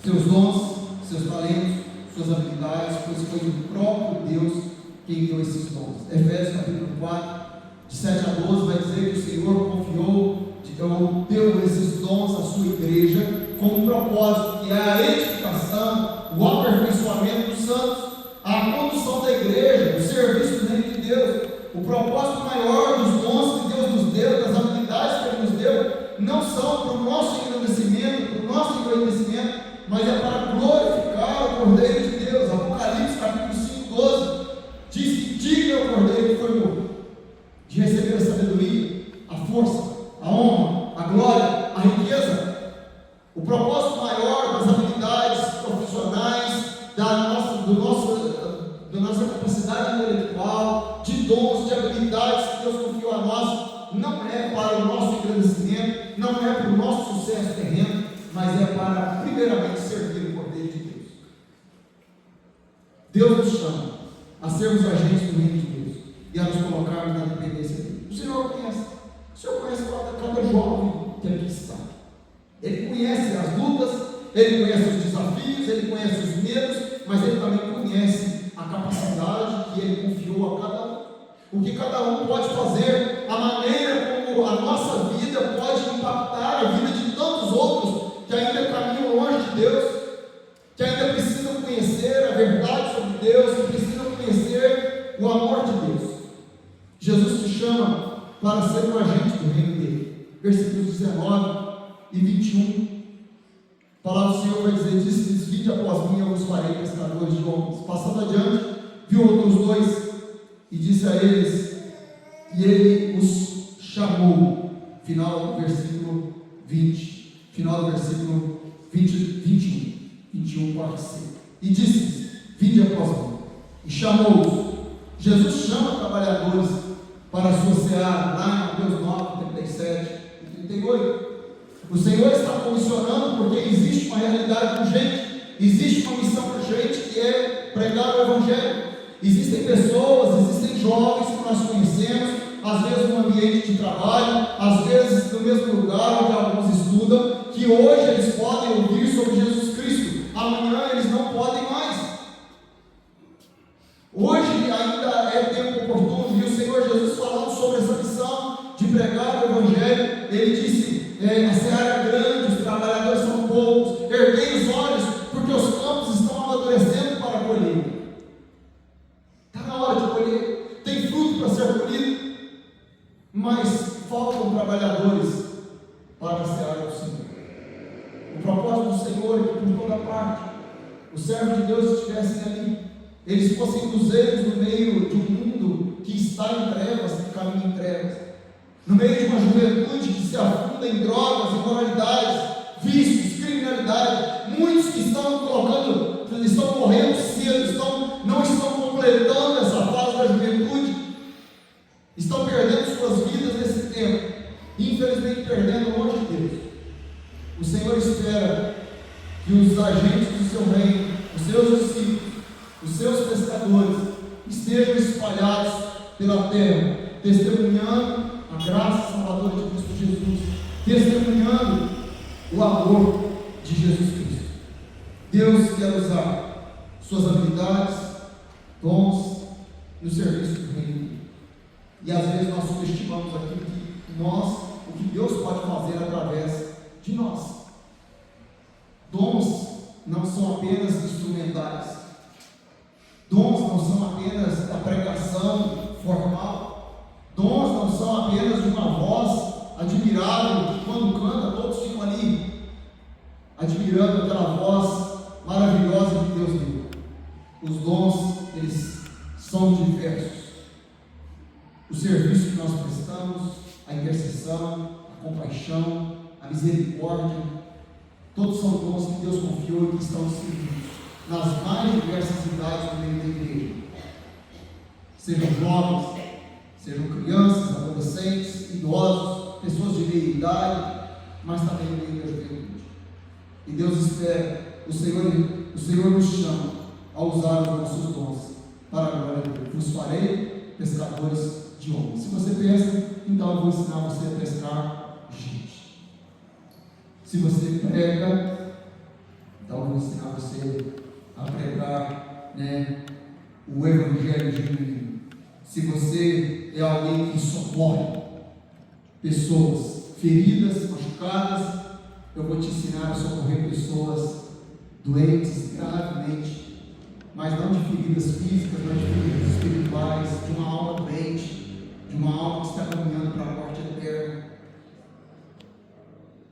seus dons, seus talentos, suas habilidades, pois foi o próprio Deus quem deu esses dons. Efésios capítulo 4, de 7 a 12, vai dizer que o Senhor confiou, deu esses dons à sua igreja com um propósito, que é a edificação, o aperfeiçoamento dos santos, a condução da igreja, o serviço do reino de Deus. O propósito maior dos dons que Deus nos deu, das habilidades que Ele nos deu, não são para o nosso engrandecimento, para o nosso engrandecimento, mas é para glorificar o Cordeiro de Deus. Apocalipse capítulo 5, 12 diz que digno é o Cordeiro que foi morto, de receber a sabedoria, a força, a honra, a glória, a riqueza. O propósito maior das habilidades profissionais, da nossa capacidade intelectual, de dons, de habilidades que Deus confiou a nós, não é para o nosso engrandecimento, não é para o nosso sucesso terreno, mas é para, primeiramente, servir o Cordeiro de Deus. Deus nos chama a sermos agentes do reino de Deus e a nos colocarmos na dependência dele. O Senhor conhece cada jovem que aqui está. Ele conhece as lutas, ele conhece os desafios, ele conhece os medos, mas ele também conhece a capacidade que ele confiou a cada um. O que cada um pode fazer, a maneira como a nossa vida pode impactar a vida de tantos outros que ainda caminham longe de Deus, que ainda precisam conhecer a verdade sobre Deus, que precisam conhecer o amor de Deus. Jesus te chama para ser um agente do reino dele. Versículos 19 e 21. A palavra do Senhor vai dizer: disse-lhes: vinde após mim, eu vos farei pescadores de homens. Passando adiante, viu outros dois e disse a eles, e ele os chamou. Final do versículo 20, final do versículo 21, 45. E disse-lhes: vinde após mim. E chamou-os. Jesus chama trabalhadores para a sua seara, lá em Mateus 9, 37 e 38. O Senhor está comissionando porque existe uma realidade urgente, existe uma missão urgente que é pregar o Evangelho. Existem pessoas, existem jovens que nós conhecemos, às vezes no ambiente de trabalho, às vezes no mesmo lugar onde alguns estudam, que hoje eles podem ouvir sobre Jesus Cristo, amanhã eles não podem mais. Hoje ainda é tempo oportuno, e o Senhor Jesus falando sobre essa missão de pregar o Evangelho, ele disse: a seara é grande, os trabalhadores são poucos, erguei os olhos, porque os campos estão amadurecendo para colher. Está na hora de colher, tem fruto para ser colhido, mas faltam trabalhadores para a seara do Senhor. O propósito do Senhor é que por toda parte os servos de Deus estivessem ali, eles fossem luzeiros no meio de um mundo que está em trevas, que caminha em trevas, no meio de uma juventude que se afunda em drogas, imoralidades, vícios, criminalidade. Muitos que estão morrendo cedo, não estão completando essa fase da juventude, estão perdendo suas vidas nesse tempo, infelizmente perdendo longe de Deus. O Senhor espera que os agentes do seu reino, os seus discípulos, os seus pescadores, estejam espalhados pela terra, testemunhando a graça salvadora de Cristo Jesus, testemunhando o amor de Jesus Cristo. Deus quer usar suas habilidades, dons no serviço do reino. E às vezes nós subestimamos aquilo que o que Deus pode fazer através de nós. Dons não são apenas instrumentais. Dons não são apenas a pregação formal. Dons não são apenas de uma voz admirável, que quando canta todos ficam ali admirando aquela voz maravilhosa que Deus deu. Os dons, eles são diversos. O serviço que nós prestamos, a intercessão, a compaixão, a misericórdia, todos são dons que Deus confiou e que estão distribuídos nas mais diversas idades do meio da igreja. Sejam jovens, sejam crianças, adolescentes, idosos, pessoas de meia idade, mas também no meio da juventude. E Deus espera, o Senhor nos chama a usar os nossos dons para a glória de Deus. Vos farei pescadores de homens. Se você pensa, então eu vou ensinar você a pescar gente. Se você prega, então eu vou ensinar você a pregar, o Evangelho genuíno. Se você é alguém que socorre pessoas feridas, machucadas, eu vou te ensinar a socorrer pessoas doentes gravemente, mas não de feridas físicas, não de feridas espirituais, de uma alma doente, de uma alma que está caminhando para a morte eterna.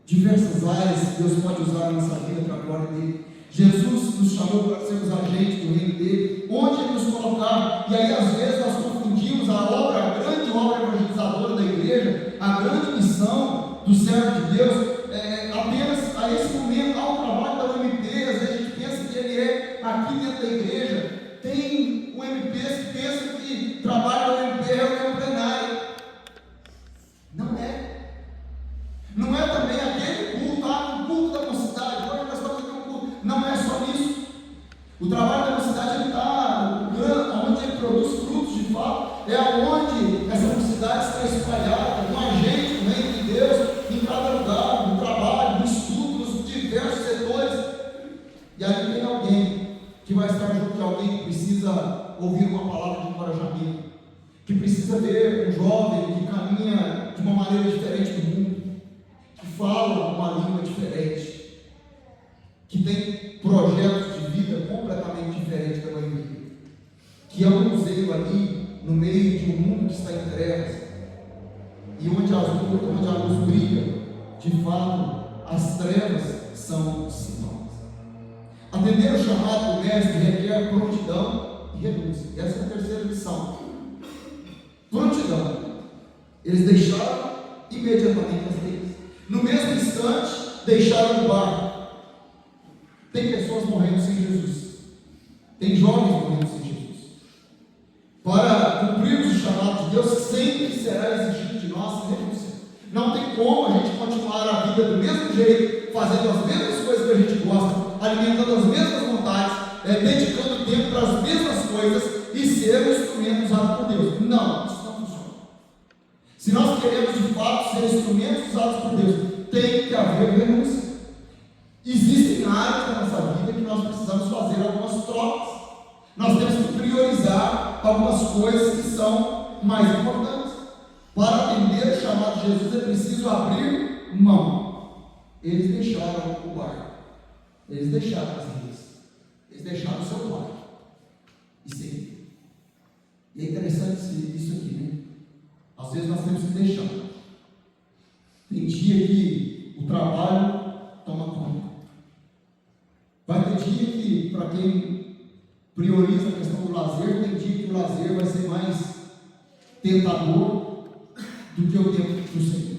Diversas áreas que Deus pode usar na nossa vida para a glória dele. Jesus nos chamou para sermos agentes do reino dele, onde ele nos colocar, e aí às vezes nós confundimos a grande obra evangelizadora da igreja, a grande missão do servo de Deus, apenas a esse momento aqui dentro da igreja tem o MPs que pensa que trabalho do MP é o plenário. Não é. Não é também aquele culto, um culto da mocidade. Hoje nós estamos aqui um culto. Não é só isso. O trabalho da mocidade está onde ele produz frutos de fato, é onde essa mocidade está espalhada, com a gente, no reino de Deus, em cada lugar, no trabalho, no estudo, nos diversos setores. E aí tem alguém que vai estar junto de alguém que precisa ouvir uma palavra de encorajamento, que precisa ver um jovem que caminha de uma maneira diferente do mundo, que fala uma língua diferente, que tem projetos de vida completamente diferentes da maioria, que é um museu ali no meio de um mundo que está em trevas, e onde a luz brilha, de fato, as trevas são dissipadas. Atender o chamado do mestre requer prontidão e renúncia. Essa é a terceira lição. Prontidão. Eles deixaram imediatamente as leis. No mesmo instante, deixaram o barco. Tem pessoas morrendo sem Jesus. Tem jovens morrendo sem Jesus. Para cumprirmos o chamado de Deus, sempre será exigido de nós renúncia. Não tem como a gente continuar a vida do mesmo jeito, fazendo as mesmas coisas que a gente gosta, alimentando as mesmas vontades, dedicando tempo para as mesmas coisas e ser um instrumento usado por Deus. Não, isso não funciona. Se nós queremos de fato ser instrumentos usados por Deus, tem que haver renúncia. Existem áreas da nossa vida que nós precisamos fazer algumas trocas. Nós temos que priorizar algumas coisas que são mais importantes. Para atender o chamado de Jesus é preciso abrir mão. Eles deixaram o barco. Eles deixaram as leis. Eles deixaram o seu pai. E seguiram. E é interessante isso aqui, né? Às vezes nós temos que deixar. Tem dia que o trabalho toma conta. Vai ter dia que, para quem prioriza a questão do lazer, tem dia que o lazer vai ser mais tentador do que o tempo do Senhor.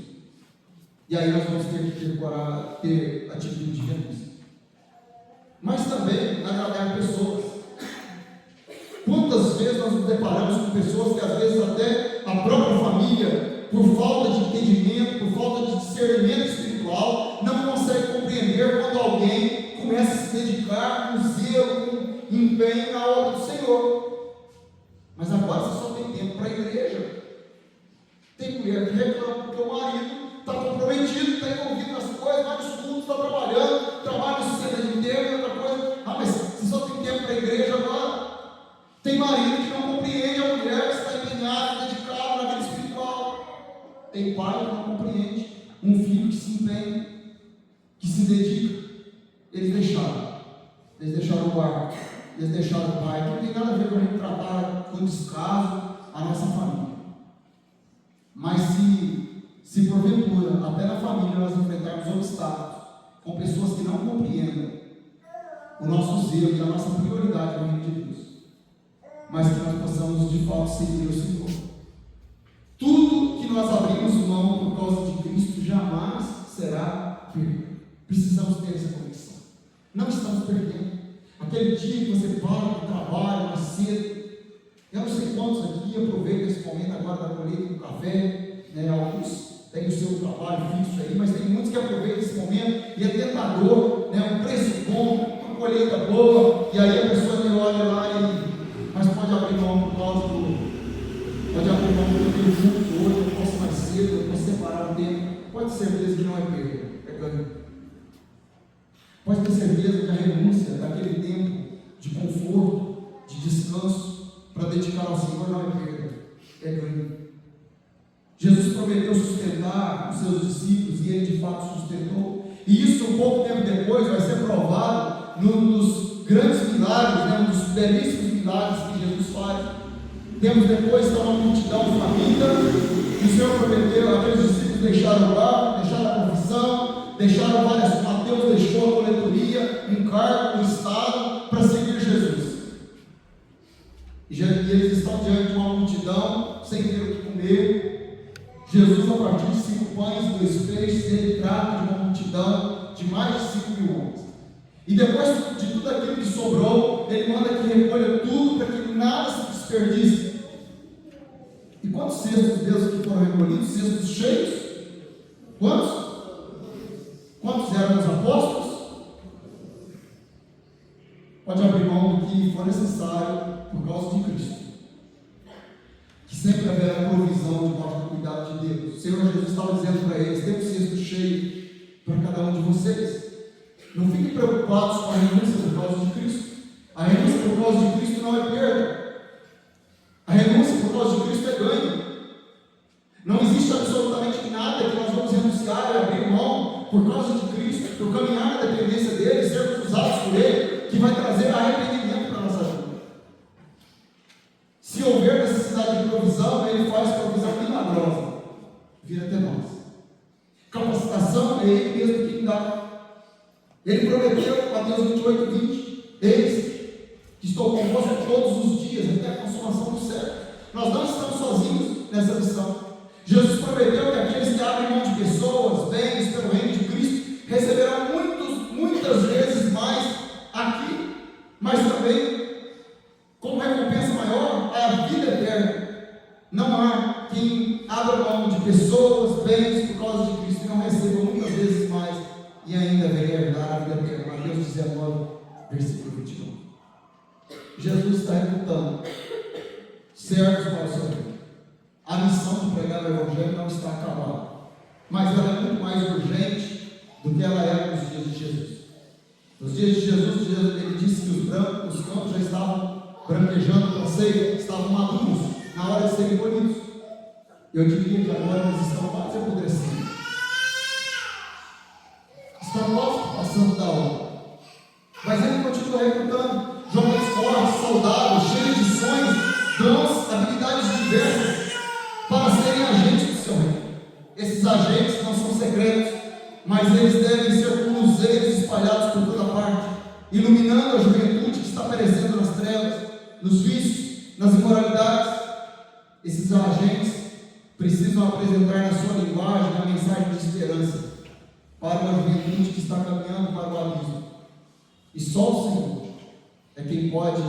E aí nós vamos ter que ter atitude de renúncia. Mas também agradar pessoas. Quantas vezes nós nos deparamos com pessoas que às vezes até a própria família, por falta de entendimento, por falta de discernimento espiritual, não consegue compreender quando alguém começa a se dedicar com zelo, com empenho na obra do Senhor. Mas agora você só tem tempo para a igreja. Tem mulher que reclama porque o marido está comprometido, está envolvido nas coisas, vai nos cultos, está trabalhando, trabalha no centro inteiro, outra coisa. Ah, mas você só tem tempo para a igreja agora? Tem marido que não compreende a mulher que está empenhada, dedicada na vida espiritual. Tem pai que não compreende um filho que se empenha, que se dedica. Eles deixaram o barco, eles deixaram o pai. Não tem nada a ver com a gente tratar com descaso a nossa família. Mas se porventura, até na família, nós enfrentarmos obstáculos com pessoas que não compreendam o nosso zelo e a nossa prioridade no reino de Deus, mas que nós possamos de fato seguir o Senhor. Tudo que nós abrimos mão por causa de Cristo jamais será perdido. Precisamos ter essa convicção. Não estamos perdendo. Aquele dia que você para do trabalho mais cedo, eu não sei quantos aqui aproveitam esse momento agora da colheita do café, né? Alguns têm o seu trabalho fixo aí, mas tem muitos que aproveitam esse momento e é tentador, né? Um preço bom, uma colheita boa, e aí a pessoa me olha lá mas pode abrir mão por causa pode abrir mão do meu junto hoje, eu posso mais cedo, eu posso separar um tempo. Pode ter certeza que não é perda, é ganho. Pode ter certeza que a renúncia daquele tempo de conforto, de descanso, para dedicar ao Senhor não é perda, é ganho. Jesus prometeu sustentar os seus discípulos e ele de fato sustentou. E isso um pouco tempo depois vai ser provado num dos grandes milagres, né, um dos belíssimos milagres que Jesus faz. Temos depois uma multidão faminta, e o Senhor prometeu, aqueles discípulos deixaram o barco, deixaram a confissão, deixaram várias, Mateus deixou a coletoria, um cargo, um estado, para seguir Jesus. E eles estão diante de uma multidão, sem ter o que comer. Jesus, a partir de 5 pães e 2 peixes, ele trata de uma multidão de mais de 5.000 homens. E depois de tudo aquilo que sobrou, Ele manda que recolha tudo para que nada se desperdice. E quantos cestos mesmo que foram recolhidos? Cestos cheios? Quantos? Quantos eram os apóstolos? Pode abrir mão do que for necessário por causa de Cristo. Que sempre haverá provisão debaixo do cuidado de Deus. O Senhor Jesus estava dizendo para eles: tem um cesto cheio para cada um de vocês. Não fiquem preocupados com a renúncia por causa de Cristo. A renúncia por causa de Cristo não é perda. A renúncia por causa de Cristo é ganho. Não existe absolutamente nada que nós vamos renunciar e abrir mão por causa de Cristo, por caminhar na dependência dEle, sermos usados por Ele, que vai trazer arrependimento para a nossa vida. Se houver necessidade de provisão, Ele faz provisão milagrosa. Vira até nós. Capacitação é Ele mesmo quem dá. Ele prometeu, Mateus 28:20, eis que estou convosco todos os dias, até a consumação do século. Nós não estamos sozinhos nessa missão. Jesus prometeu que aqueles que abrem mão de pessoas, bens, pelo reino de Cristo, receberão muitas vezes mais aqui, mas também, como recompensa maior, a vida eterna. Não há quem abra mão de pessoas, bens, por causa de Cristo, e não receba muitas vezes mais, e ainda venha herdar a vida eterna. Mateus 19, versículo 29. Jesus está reputando servos para o seu reino. A missão de pregar o Evangelho não está acabada, mas ela é muito mais urgente do que ela era nos dias de Jesus. Nos dias de Jesus, ele disse que os campos já estavam branquejando para a ceia, estavam maduros na hora de serem colhidos. Eu diria que agora eles estão quase apodrecendo. Estão quase passando da hora. Mas ele continua recrutando jovens fortes, saudáveis, cheios de sonhos, dons, habilidades diversas, para serem agentes do seu reino. Esses agentes não são secretos, mas eles devem ser como luzeiros espalhados por toda parte, iluminando a juventude que está perecendo nas trevas, nos vícios, nas imoralidades. Esses agentes precisam apresentar na sua linguagem a mensagem de esperança para uma juventude que está caminhando para o abismo. E só o Senhor é quem pode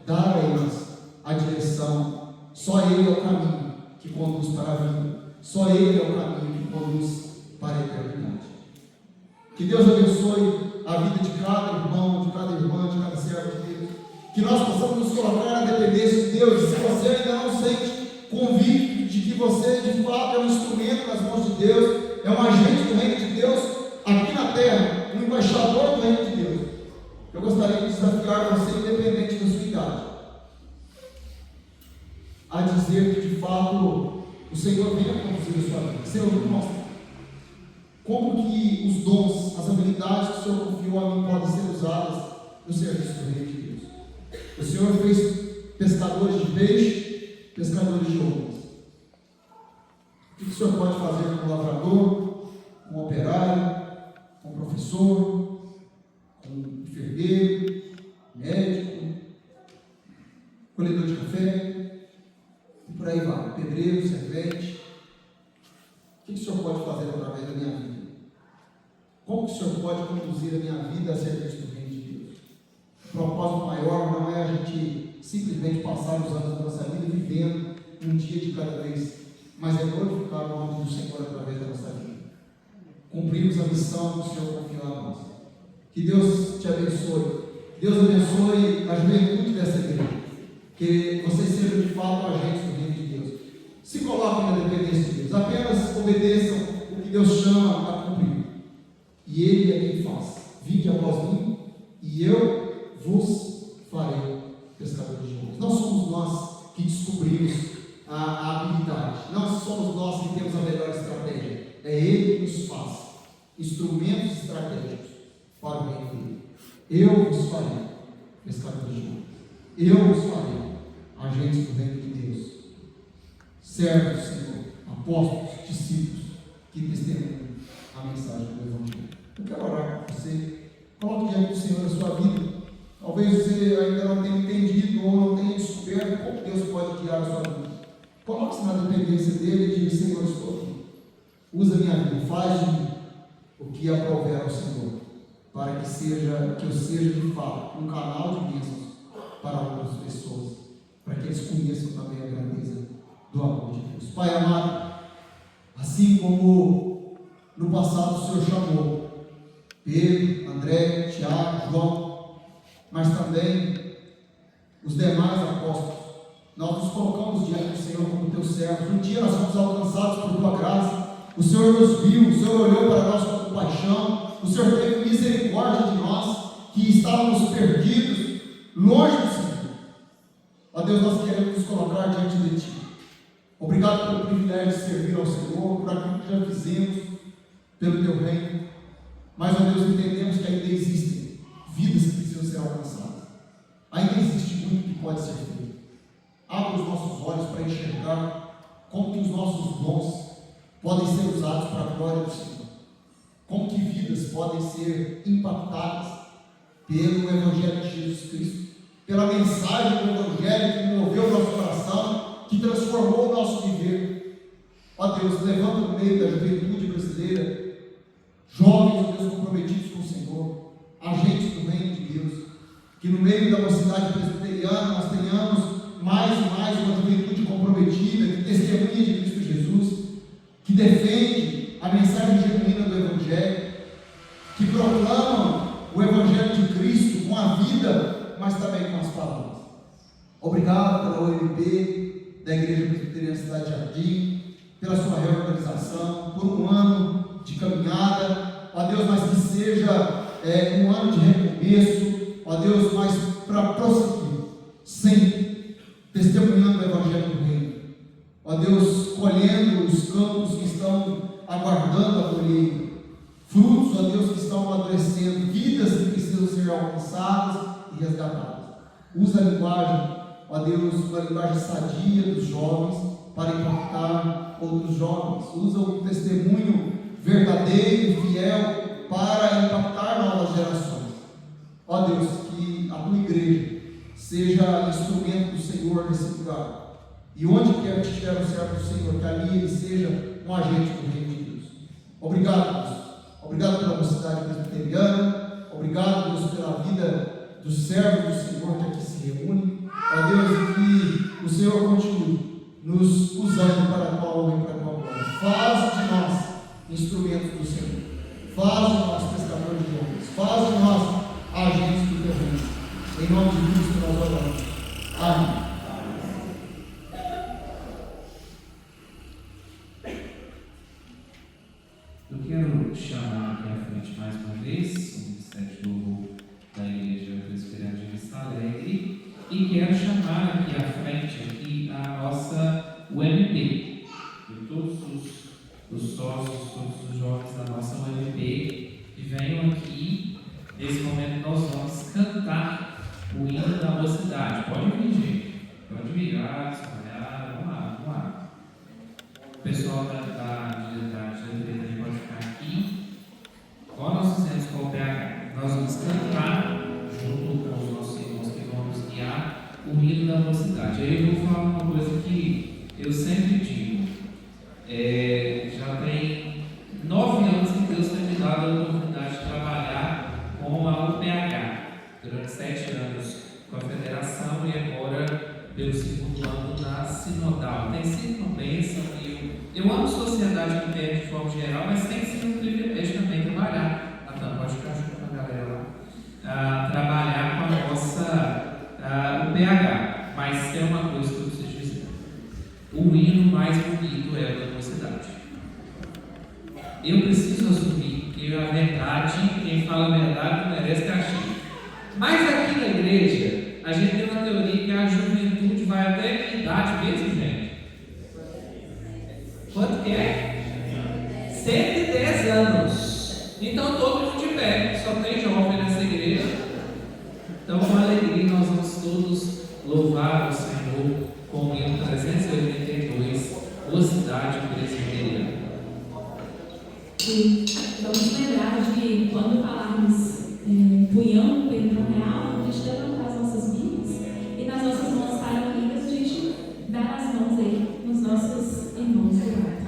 dar a eles a direção. Só Ele é o caminho que conduz para a vida. Só Ele é o caminho que conduz para a eternidade. Que Deus abençoe a vida de cada irmão, de cada irmã, de cada servo de Deus. Que nós possamos nos colocar na dependência de Deus. E se você ainda não sente convicto de que você de fato é um instrumento nas mãos de Deus, é um agente do reino de Deus aqui na terra, um embaixador do reino de Deus, eu gostaria de desafiar você, independente da sua idade, a dizer que de fato o Senhor venha conduzir a sua vida. Senhor, me mostra como que os dons, as habilidades que o Senhor confiou a mim podem ser usadas no serviço do reino de Deus. O Senhor fez pescadores de peixe, pescadores de homens. O que o Senhor pode fazer com um lavrador, com um operário, com um professor, com um enfermeiro, médico, colhedor de café, e por aí vai, pedreiro, servente? O que o Senhor pode fazer através da minha vida? Como que o Senhor pode conduzir a minha vida a serviço do reino de Deus? O propósito maior não é a gente simplesmente passar os anos da nossa vida vivendo um dia de cada vez, mas é glorificar o nome do Senhor através da nossa vida. Cumprimos a missão que o Senhor confiou a nós. Que Deus te abençoe. Deus abençoe a juventude dessa igreja. Que vocês sejam de fato agentes do reino de Deus. Se coloquem na dependência de Deus. Apenas obedeçam o que Deus chama a cumprir. E Ele é quem faz. Vinde após mim, e eu vos farei pescadores de homens. Não somos nós que descobrimos a habilidade. Não somos nós que temos a melhor estratégia. É Ele que nos faz instrumentos estratégicos para o reino dele. Eu vos farei pescadores de homens. Eu vos farei agentes do reino de Deus. Servos do Senhor, apóstolos, discípulos que testemunham a mensagem do Evangelho. Eu quero orar por você. Coloque diante do Senhor a sua vida. Talvez você ainda não tenha entendido ou não tenha descoberto como Deus pode guiar a sua vida. Coloque-se na dependência dele e diga: Senhor, estou aqui. Usa minha vida, faz de mim o que aprouver ao Senhor. para que eu seja de fato um canal de bênçãos para outras pessoas, para que eles conheçam também a grandeza do amor de Deus. Pai amado, assim como no passado o Senhor chamou Pedro, André, Tiago, João, mas também os demais apóstolos, nós nos colocamos diante do Senhor como teus servos. Um dia nós fomos alcançados por tua graça, o Senhor nos viu, o Senhor olhou para nós com compaixão, o Senhor teve misericórdia de nós que estávamos perdidos, longe do Senhor. Ó Deus, nós queremos nos colocar diante de Ti. Obrigado pelo privilégio de servir ao Senhor, por aquilo que já fizemos pelo Teu reino. Mas, ó Deus, entendemos que ainda existem vidas que precisam ser alcançadas. Ainda existe muito que pode ser feito. Abra os nossos olhos para enxergar como que os nossos dons podem ser usados para a glória do Senhor. Como que vidas podem ser impactadas pelo Evangelho de Jesus Cristo, pela mensagem do Evangelho que moveu o nosso coração, que transformou o nosso viver. Ó Deus, levanta no meio da juventude brasileira jovens, ó Deus, comprometidos com o Senhor, agentes do reino de Deus, que no meio da mocidade presbiteriana nós tenhamos mais e mais uma juventude comprometida, que testemunha de Cristo Jesus, que defende a mensagem genuína do Evangelho, que proclama o Evangelho de Cristo com a vida, mas também com as palavras. Obrigado pela OMB da Igreja Presbiteriana Cidade Jardim, pela sua reorganização, por um ano de caminhada, ó Deus, mas que seja um ano de recomeço, ó Deus, mas para prosseguir, sempre testemunhando o Evangelho do Reino, ó Deus, colhendo os campos que estão aguardando a colheita, frutos, ó Deus, que estão amadurecendo, vidas que precisam ser alcançadas e resgatadas. Usa a linguagem, ó Deus, uma linguagem sadia dos jovens para impactar outros jovens. Usa o testemunho verdadeiro e fiel para impactar novas gerações. Ó Deus, que a tua igreja seja instrumento do Senhor nesse lugar. E onde quer que estiver o servo do Senhor, que ali ele seja um agente do reino de Deus. Obrigado, Deus. Obrigado pela mocidade presbiteriana. Obrigado, Deus, pela vida dos servos do Senhor que aqui se reúnem. Ó Deus, que o Senhor continue nos usando para a tua honra e para a tua glória. Faz de nós instrumentos do Senhor. Faz de nós pescadores de homens. Faz de nós agentes do teu reino. Em nome de Cristo nós oramos. Amém. Eu quero chamar aqui à frente mais uma vez o Ministério de Louvor da Igreja Presbiteriana de Vista Alegre e quero chamar aqui à frente a nossa UMP, de todos os sócios, todos os jovens da nossa UMP que venham aqui. Nesse momento nós vamos cantar o hino da mocidade. Pode vir, gente. Pode virar, espalhar. Vamos lá. O pessoal da diretoria pode ficar aqui. Igual nós fizemos com o PH. Nós vamos cantar junto com os nossos irmãos que vão nos guiar o hino da mocidade. Aí eu vou falar uma coisa que eu sempre digo. Já tem 9 anos que Deus tem me dado a oportunidade de trabalhar com a UPH. Durante 7 anos com a federação e agora pelo 2º ano na sinodal. Tem sido uma bênção e eu amo sociedade interna de forma geral, mas tem sido um privilégio também trabalhar. Natan, pode ficar junto com a galera lá. Trabalhar com a nossa UPH. Mas tem uma coisa que eu preciso dizer. O hino mais bonito é o da mocidade. Eu preciso assumir que a verdade, quem fala a verdade não merece castigo. Mas aqui na igreja, a gente tem uma teoria que a juventude vai até que idade mesmo, gente? Quanto que é? 110 anos. Então todo mundo de pé, só tem jovem nessa igreja. Então com alegria nós vamos todos louvar o Senhor com o hino 382, Mocidade Presbiteriana. E vamos lembrar de quando falarmos punhão, perdão real, a gente levantar as nossas Bíblias e nas nossas mãos paralelas a gente dar as mãos aí nos nossos irmãos do lado.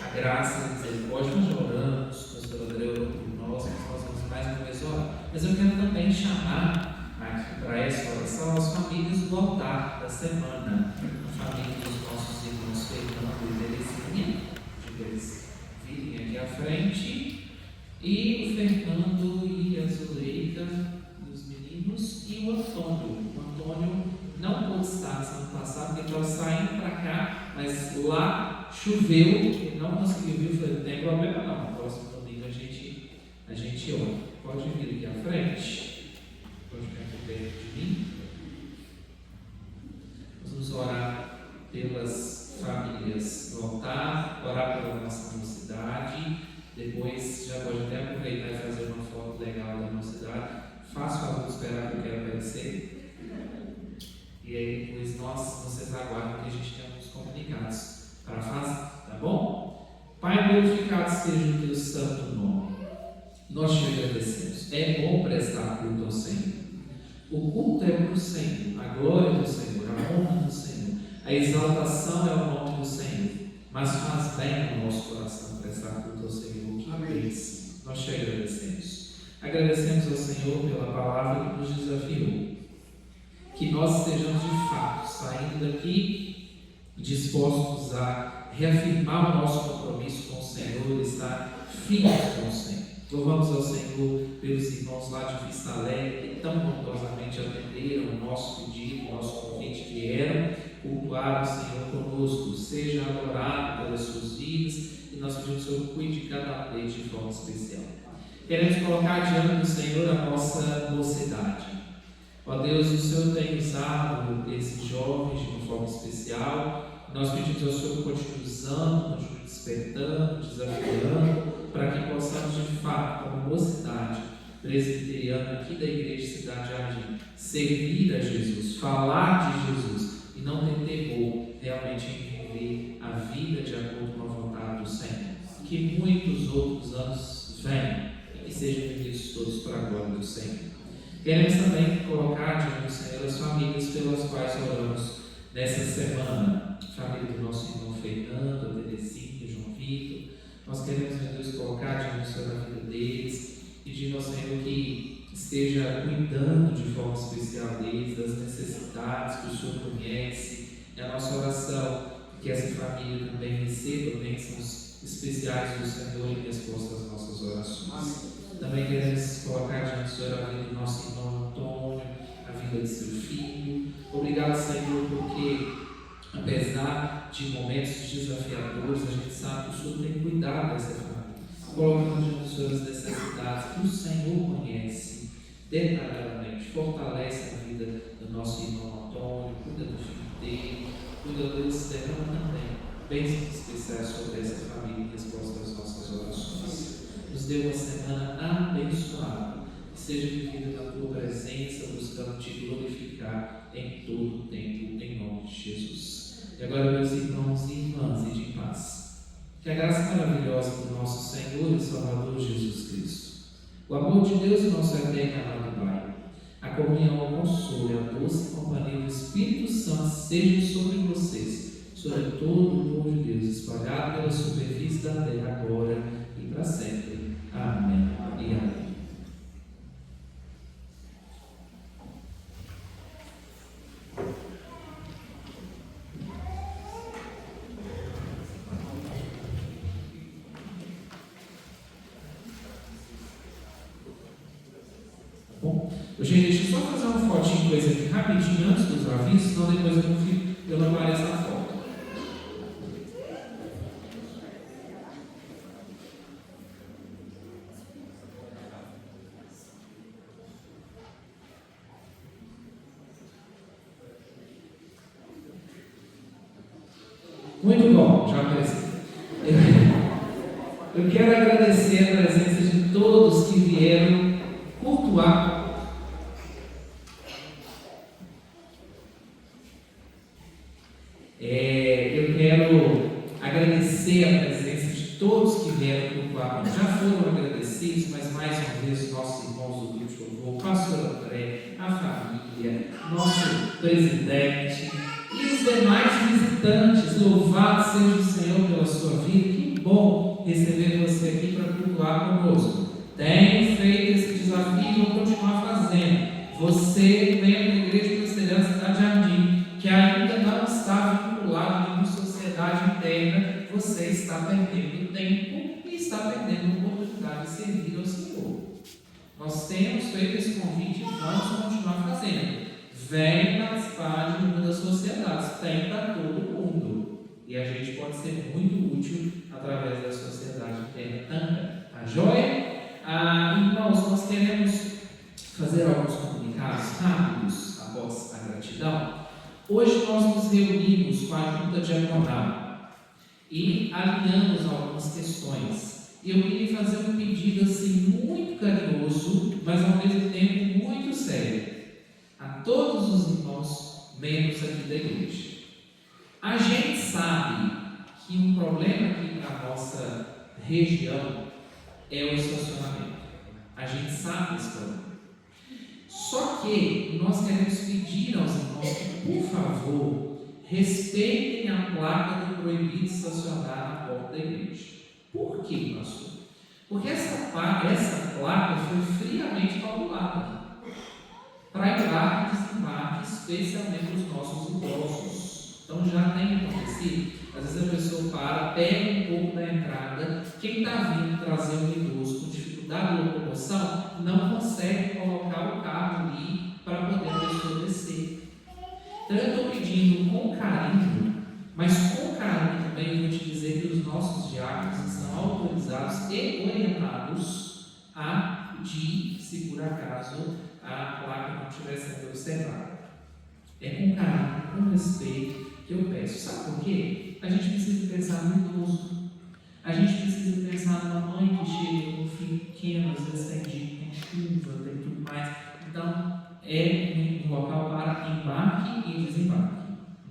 a graça e a misericórdia. Nós já oramos, o pastor André orou por nós vamos mais uma vez orar. Mas eu quero também chamar aqui para essa oração as famílias do altar da semana, a família dos nossos irmãos Fernando e Terezinha, de eles virem aqui à frente, e o Fernando e a Zuleika, os meninos, e o Antônio. O Antônio não pôde estar semana passada, porque estava saindo para cá, mas lá choveu, ele não conseguiu vir. Eu falei, não tem problema não, no próximo domingo a gente ora. Pode vir aqui à frente, pode ficar aqui perto de mim. Nós vamos orar pelas famílias do altar, orar pela nossa mocidade. Depois já pode até aproveitar e fazer uma foto legal da mocidade. Faça o favor de esperar que eu quero aparecer. E aí depois vocês aguardam que a gente tenha alguns comunicados para fazer, tá bom? Pai, glorificado seja o teu santo nome. Nós te agradecemos. É bom prestar culto ao Senhor. O culto é para o Senhor, a glória do Senhor, a honra do Senhor, a exaltação é o nome do Senhor. Mas faz bem ao nosso coração prestar culto ao Senhor. Que vez nós te agradecemos. Agradecemos ao Senhor pela palavra que nos desafiou. Que nós estejamos de fato saindo daqui dispostos a reafirmar o nosso compromisso com o Senhor e estar firmes com o Senhor. Louvamos ao Senhor pelos irmãos lá de Vista Alegre que tão bondosamente atenderam o nosso pedido, o nosso convite, vieram cultuar o Senhor conosco. Seja adorado pelas suas vidas e nós pedimos que o Senhor cuide de cada um deles de forma especial. Queremos colocar diante do Senhor a nossa mocidade. Ó Deus, o Senhor tem usado esses jovens de uma forma especial. Nós pedimos ao Senhor que continue usando, continue despertando, desafiando, para que possamos de fato, como mocidade presbiteriana aqui da Igreja Cidade Jardim, servir a Jesus, falar de Jesus e não ter temor realmente em viver a vida de acordo com a vontade do Senhor. Que muitos outros anos venham e que sejam vividos todos para a glória do Senhor. Queremos também colocar diante do Senhor as famílias pelas quais oramos nessa semana. Família do nosso irmão Fernando, a Terezinha, João Vitor. Nós queremos, meu Deus, colocar diante do Senhor a vida deles, pedir ao Senhor que esteja cuidando de forma especial deles, das necessidades que o Senhor conhece. É a nossa oração que essa família também receba bênçãos especiais do Senhor em resposta às nossas orações. Também queremos colocar diante do Senhor a vida do nosso irmão Antônio, a vida de seu filho. Obrigado, Senhor, porque apesar de momentos desafiadores, a gente sabe que o Senhor tem cuidado dessa família. Colocando diante do Senhor as necessidades que o Senhor conhece detalhadamente. Fortalece a vida do nosso irmão Antônio, cuida do filho dele, cuida deles, derrama também bênçãos especiais sobre essa família em resposta às nossas orações. Nos dê uma semana abençoada, que seja vivida na tua presença, buscando te glorificar em todo o tempo, em nome de Jesus. E agora, meus irmãos e irmãs, e de paz, que a graça maravilhosa do nosso Senhor e Salvador Jesus Cristo, o amor de Deus e nosso eterno amado Pai, a comunhão, o consolo e a doce companhia do Espírito Santo sejam sobre vocês, sobre todo o povo de Deus, espalhado pela superfície da terra, agora e para sempre. Amém e amém. Bom, gente, deixa eu só fazer uma fotinho com esse aqui rapidinho antes dos avisos, senão depois eu não apareço na foto. Muito bom, já apareceu. Eu quero agradecer a presença de todos que vieram cultuar. Eu quero agradecer a presença de todos que vieram cultuar. Já foram agradecidos, mas mais uma vez nossos irmãos do grupo de louvor, o pastor André, a família, nosso presidente e os demais visitantes. Louvado seja o Senhor pela sua vida. Que bom bom receber você aqui para cultuar conosco. Tenho feito esse desafio e vou continuar fazendo. Você vem à Igreja Presbiteriana Cidade Jardim, que ainda não está vinculado em sociedade interna, você está perdendo tempo e está perdendo a oportunidade de servir ao Senhor. Nós temos feito esse convite e vamos continuar fazendo. Vem participar de uma das sociedades, tem para todo mundo. E a gente pode ser muito útil através da sociedade interna também. Tá joia? Irmãos, nós queremos fazer alguns comunicados rápidos após a gratidão. Hoje nós nos reunimos com a Junta Diaconal e alinhamos algumas questões. E eu queria fazer um pedido assim muito carinhoso, mas ao mesmo tempo muito sério, a todos os irmãos membros aqui da igreja. A gente sabe que um problema aqui na nossa região é o estacionamento. A gente sabe desse problema. Só que nós queremos pedir aos irmãos que, por favor, respeitem a placa do proibido estacionar na porta da igreja. Por quê, pastor? Porque essa placa foi friamente calculada para embarque e desembarque, especialmente os nossos idosos. Então já tem acontecido, às vezes a pessoa para, pega um pouco da entrada, quem está vindo trazer um idoso com dificuldade de locomoção não consegue colocar o carro ali para poder a pessoa descer. Então eu estou pedindo com carinho, mas com carinho também vou te dizer que os nossos diáconos são autorizados e orientados a pedir, se por acaso a placa não estiver sendo observada. É com carinho, com respeito que eu peço. Sabe por quê? A gente precisa pensar no idoso. A gente precisa pensar numa mãe que chega com um filho pequeno, às vezes tem dia, tem chuva, tem tudo mais. Então, é um local para embarque e desembarque.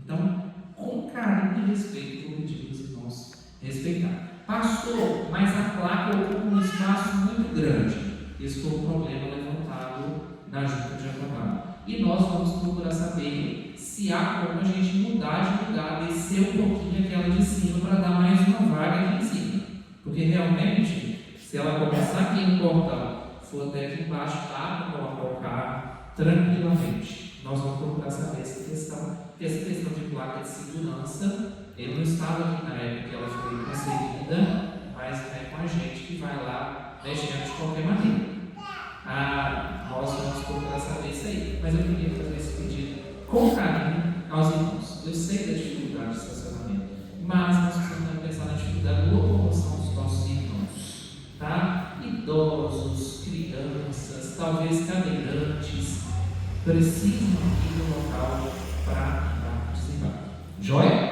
Então, com carinho e respeito, vou pedir para os irmãos respeitar. Pastor, mas a placa ocupa um espaço muito grande. Esse foi um problema levantado na Junta Diaconal. E nós vamos procurar saber se há como a gente mudar de lugar, descer um pouquinho aquela de cima para dar mais uma vaga aqui em cima. Porque realmente, se ela começar aqui no portão, for até aqui embaixo, dá para colocar o carro tranquilamente. Nós vamos procurar saber essa questão. Porque essa questão de placa de segurança, ele não estava aqui na época que ela foi concedida, mas é com a gente que vai lá mexendo de qualquer maneira. Nós vamos procurar saber isso aí. Mas eu queria fazer esse pedido com carinho aos irmãos. Eu sei da dificuldade de estacionamento, mas nós precisamos pensar na dificuldade de locomoção dos nossos irmãos, tá? Idosos, crianças, talvez cadeirantes, precisam ir no local para desembarque. Joia?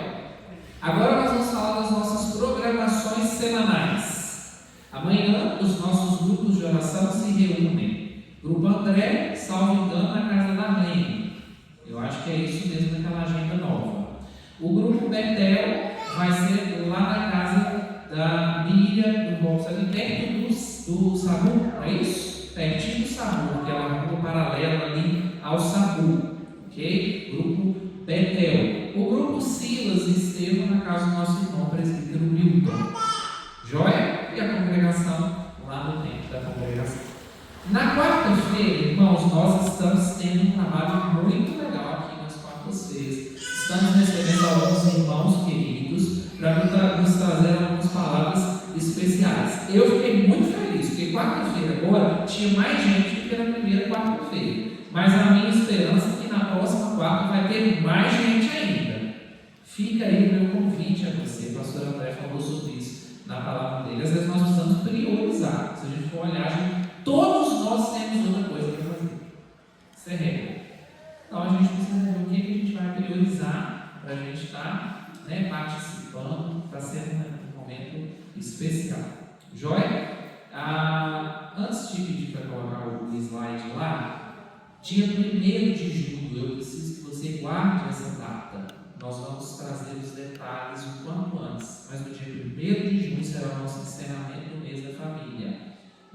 Agora nós vamos falar das nossas programações semanais. Amanhã os nossos grupos de oração se reúnem. Grupo André, salvo engano, na casa da Arlene. Eu acho que é isso mesmo naquela agenda nova. O grupo Betel vai ser lá na casa da Miriam, do Bom ali perto do Sabu, não é isso? Pertinho do Sabu, aquela rua paralela ali ao Sabu, ok? Grupo Betel. O grupo Silas e Estevão na casa do nosso irmão presbítero Milton. Joia? E a congregação lá no templo da congregação. Na quarta-feira, irmãos, nós estamos tendo um trabalho muito legal aqui nas quartas-feiras. Estamos recebendo alguns irmãos queridos para nos trazer algumas palavras especiais. Eu fiquei muito feliz, porque quarta-feira agora tinha mais gente do que na primeira quarta-feira. Mas a minha esperança é que na próxima quarta vai ter mais gente ainda. Fica aí o meu convite a você. O pastor André falou sobre isso na palavra dele. Às vezes nós precisamos priorizar. Se a gente for olhar, todos nós temos outra coisa para fazer. Isso é regra. Então a gente precisa ver o que a gente vai priorizar para a gente estar participando, para ser um momento especial. Joia? Antes de pedir para colocar o slide lá, dia 1º de julho, eu preciso que você guarde essa data. Nós vamos trazer os detalhes o quanto antes, mas no dia 1º de junho será o nosso encerramento do mês da família.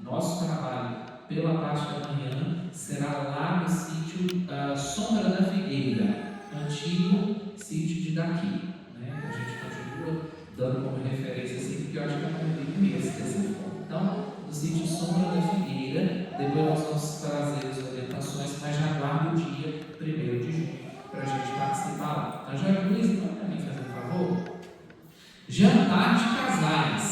Nosso trabalho pela parte da manhã será lá no sítio Sombra da Figueira, antigo sítio de Daqui. A gente continua dando como referência assim, porque eu acho que eu convido mesmo dessa forma. Então, no sítio Sombra da Figueira, depois nós vamos trazer as orientações, mas já guarda o dia 1º de junho para a gente participar lá. Então, já Luiz, não para mim fazer um favor? Jantar de casais.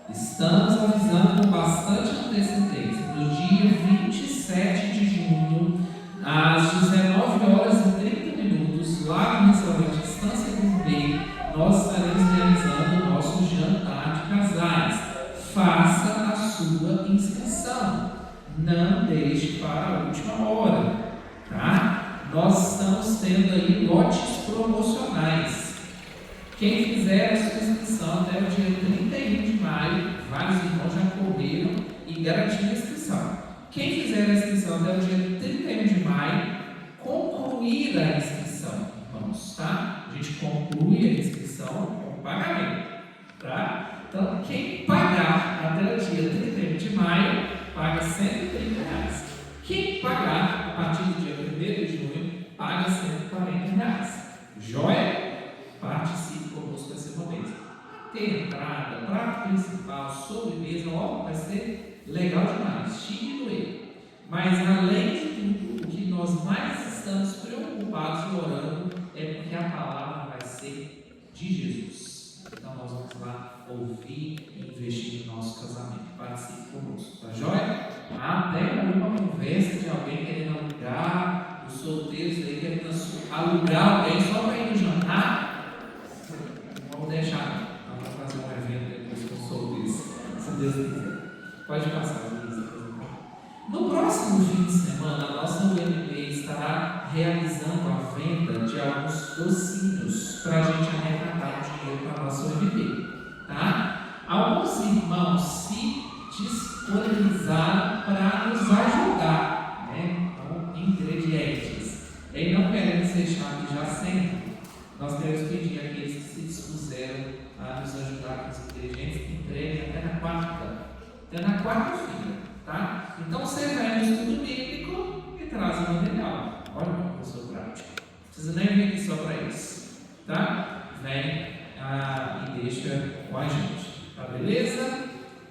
Estamos avisando com bastante antecedência. No dia 27 de junho, às 19h30, lá no restaurante Estância Gourmet, nós estaremos realizando o nosso jantar de casais. Faça a sua inscrição. Não deixe para a última hora, tá? Nós estamos tendo aí lotes promocionais. Quem fizer a sua inscrição até o dia 31 de maio, vários irmãos já correram e garantiram a inscrição. Quem fizer a inscrição até o dia 31 de maio, concluir a inscrição, irmãos, tá? A gente conclui a inscrição com pagamento, tá? Então, quem pagar até o dia 31 de maio, paga R$ 130. Quem pagar a partir do dia 1º de junho, paga R$ 140. Joia? Participe conosco dessa momento. Tem entrada, prato principal, sobremesa, ó, vai ser legal demais, chique e doer. Mas além de tudo, o que nós mais estamos preocupados e orando é porque a palavra vai ser de Jesus. Então nós vamos lá ouvir e investir no nosso casamento. Participe conosco, tá joia? Até uma conversa de alguém querendo alugar, os solteiros aí querendo alugar alguém só para ir no jantar. Vamos deixar, vamos fazer um evento depois com solteiros, se Deus quiser. Pode passar, Luiz. No próximo fim de semana, a nossa UMB estará realizando a venda de alguns docinhos para a gente arrecadar dinheiro para a nossa UMB, tá? Alguns irmãos se disponibilizaram para nos ajudar, né, com ingredientes. E não queremos deixar aqui já sempre. Nós queremos pedir àqueles que se dispuseram a nos ajudar com os ingredientes que entreguem até na quarta-feira, tá? Então você vai no estudo bíblico e traz o material. Olha como eu sou prático. Não precisa nem vir aqui só para isso, tá? Vem e deixa com a gente, tá beleza?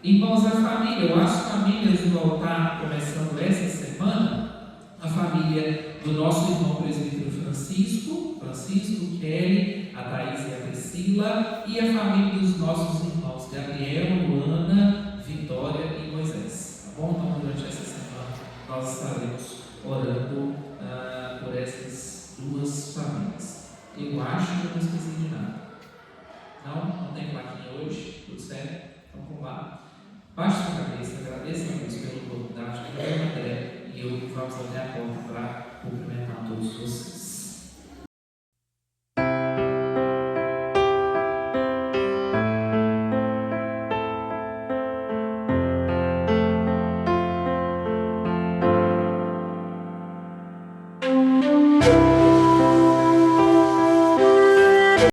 Irmãos da família, eu acho famílias do altar começando essa semana, a família do nosso irmão presbítero Francisco, Kelly, a Thaís e a Priscila, e a família dos nossos irmãos Gabriel, Luana, Vitória e Moisés. Tá bom? Então, durante essa semana, nós estaremos orando por essas duas famílias. Eu acho que eu não esqueci de nada. Não tem plaquinha hoje? Tudo certo? Então, vamos lá. Baixe sua cabeça, agradeça a Deus pela oportunidade, que eu e eu vamos até a porta para cumprimentar todos vocês.